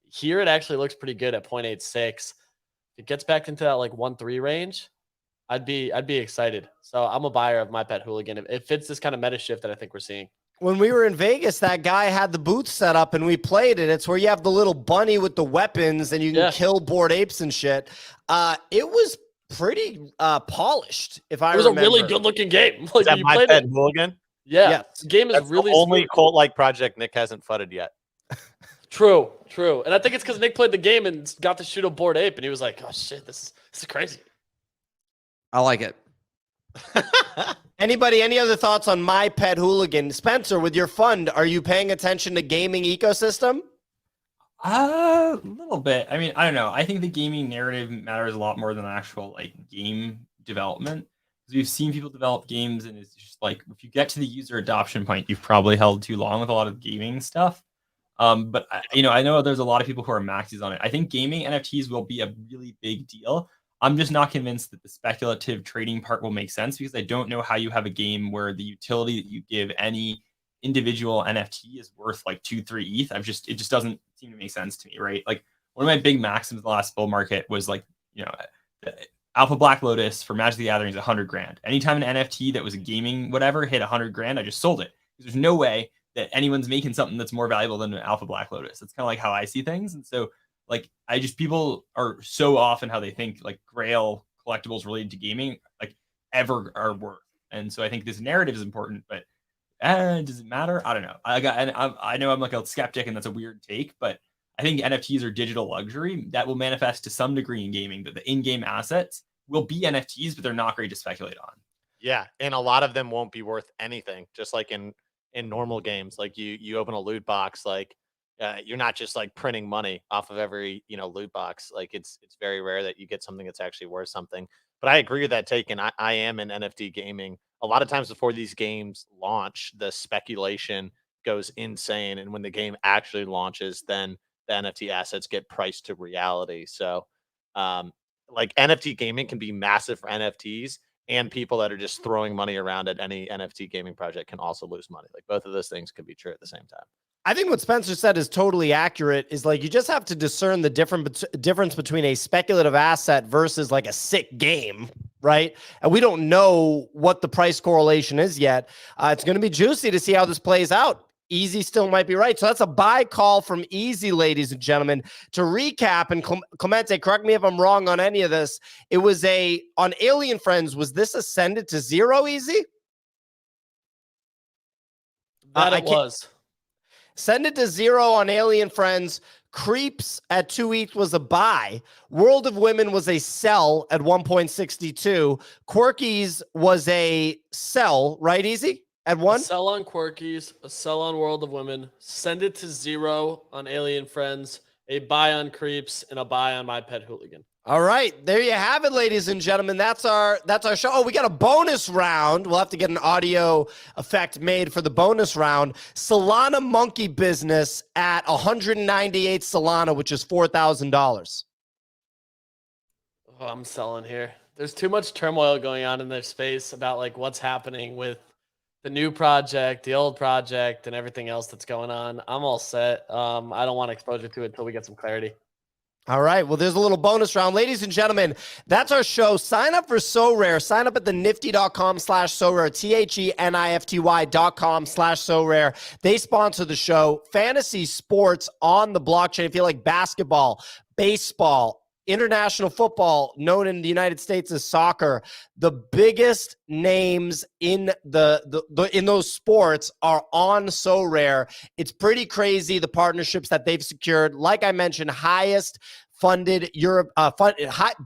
S7: here, it actually looks pretty good at 0.86. If it gets back into that like 1.3 range, I'd be excited. So I'm a buyer of My Pet Hooligan. It fits this kind of meta shift that I think we're seeing.
S1: When we were in Vegas, that guy had the booth set up and we played it. It's where you have the little bunny with the weapons and you can kill bored apes and shit. It was pretty polished, if I remember.
S7: It was a really good looking game. Like,
S4: Is that My Pet Hooligan?
S7: Yeah. The game is
S4: That's
S7: really
S4: the only
S7: smooth.
S4: cult-like project Nick hasn't fudded yet.
S7: True. And I think it's because Nick played the game and got to shoot a bored ape and he was like, oh shit, this is crazy.
S3: I like it.
S1: Anybody, any other thoughts on My Pet Hooligan? Spencer, with your fund, are you paying attention to gaming ecosystem?
S6: A little bit. I mean, I don't know. I think the gaming narrative matters a lot more than actual like game development. Because we've seen people develop games, and it's just like if you get to the user adoption point, you've probably held too long with a lot of gaming stuff. But I know there's a lot of people who are maxis on it. I think gaming NFTs will be a really big deal. I'm just not convinced that the speculative trading part will make sense because I don't know how you have a game where the utility that you give any individual NFT is worth like 2-3 ETH. It just doesn't seem to make sense to me, right? Like one of my big maxims in the last bull market was like, Alpha Black Lotus for Magic the Gathering is 100 grand. Anytime an NFT that was a gaming whatever hit 100 grand, I just sold it. There's no way that anyone's making something that's more valuable than an Alpha Black Lotus. That's kind of like how I see things. And so like, people are so off in how they think like Grail collectibles related to gaming, like ever are worth. And so I think this narrative is important, but does it matter? I don't know. I know I'm like a skeptic and that's a weird take, but I think NFTs are digital luxury that will manifest to some degree in gaming, that the in-game assets will be NFTs, but they're not great to speculate on.
S4: Yeah. And a lot of them won't be worth anything. Just like in normal games, like you open a loot box, like, you're not just like printing money off of every loot box. Like it's very rare that you get something that's actually worth something. But I agree with that take, and I am in NFT gaming. A lot of times before these games launch, the speculation goes insane, and when the game actually launches, then the NFT assets get priced to reality. So, like NFT gaming can be massive for NFTs, and people that are just throwing money around at any NFT gaming project can also lose money. Like both of those things can be true at the same time.
S1: I think what Spencer said is totally accurate. Is like you just have to discern the difference between a speculative asset versus like a sick game, right? And we don't know what the price correlation is yet. It's going to be juicy to see how this plays out. Easy still might be right. So that's a buy call from Easy, ladies and gentlemen. To recap, and Clemente, correct me if I'm wrong on any of this. It was on Alien Friends. Was this ascended to 0, Easy?
S7: That it was.
S1: Send it to 0 on Alien Friends. Creepz at 2 ETH was a buy. World of Women was a sell at 1.62. Quirkies was a sell, right, Easy? At 1?
S7: A sell on Quirkies, a sell on World of Women. Send it to 0 on Alien Friends. A buy on Creepz and a buy on My Pet Hooligan.
S1: All right, there you have it, ladies and gentlemen. That's our show. Oh, we got a bonus round. We'll have to get an audio effect made for the bonus round. Solana Monkey Business at 198 Solana, which is $4,000.
S7: Oh, I'm selling here. There's too much turmoil going on in their space about like what's happening with the new project, the old project, and everything else that's going on. I'm all set. I don't want exposure to it until we get some clarity.
S1: All right. Well, there's a little bonus round. Ladies and gentlemen, that's our show. Sign up for SoRare. Sign up at the nifty.com/SoRare, THENIFTY.com/SoRare. They sponsor the show. Fantasy sports on the blockchain. If you like basketball, baseball, international football, known in the United States as soccer, the biggest names in in those sports are on SoRare. It's pretty crazy, the partnerships that they've secured. Like I mentioned,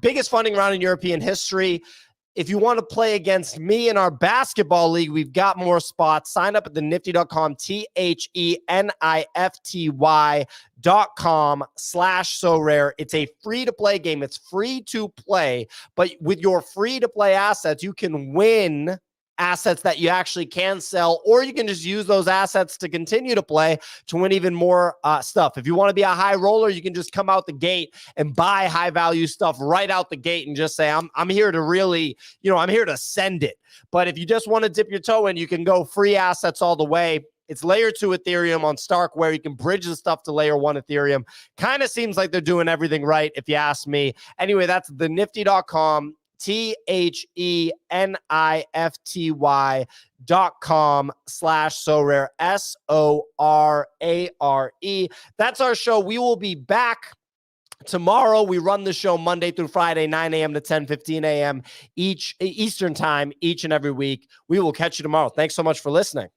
S1: biggest funding round in European history. if you want to play against me in our basketball league, we've got more spots. Sign up at the nifty.com, THENIFTY.com/SoRare. It's a free-to-play game. It's free to play, but with your free-to-play assets, you can win assets that you actually can sell, or you can just use those assets to continue to play to win even more stuff. If you want to be a high roller, you can just come out the gate and buy high value stuff right out the gate and just say, I'm here to really, I'm here to send it. But if you just want to dip your toe in, you can go free assets all the way. It's layer 2 Ethereum on Stark, where you can bridge the stuff to layer 1 Ethereum. Kind of seems like they're doing everything right, if you ask me. Anyway, that's the nifty.com, THENIFTY.com/SoRare, SORARE. That's our show. We will be back tomorrow. We run the show Monday through Friday, 9 a.m. to 10:15 a.m. each Eastern time, each and every week. We will catch you tomorrow. Thanks so much for listening.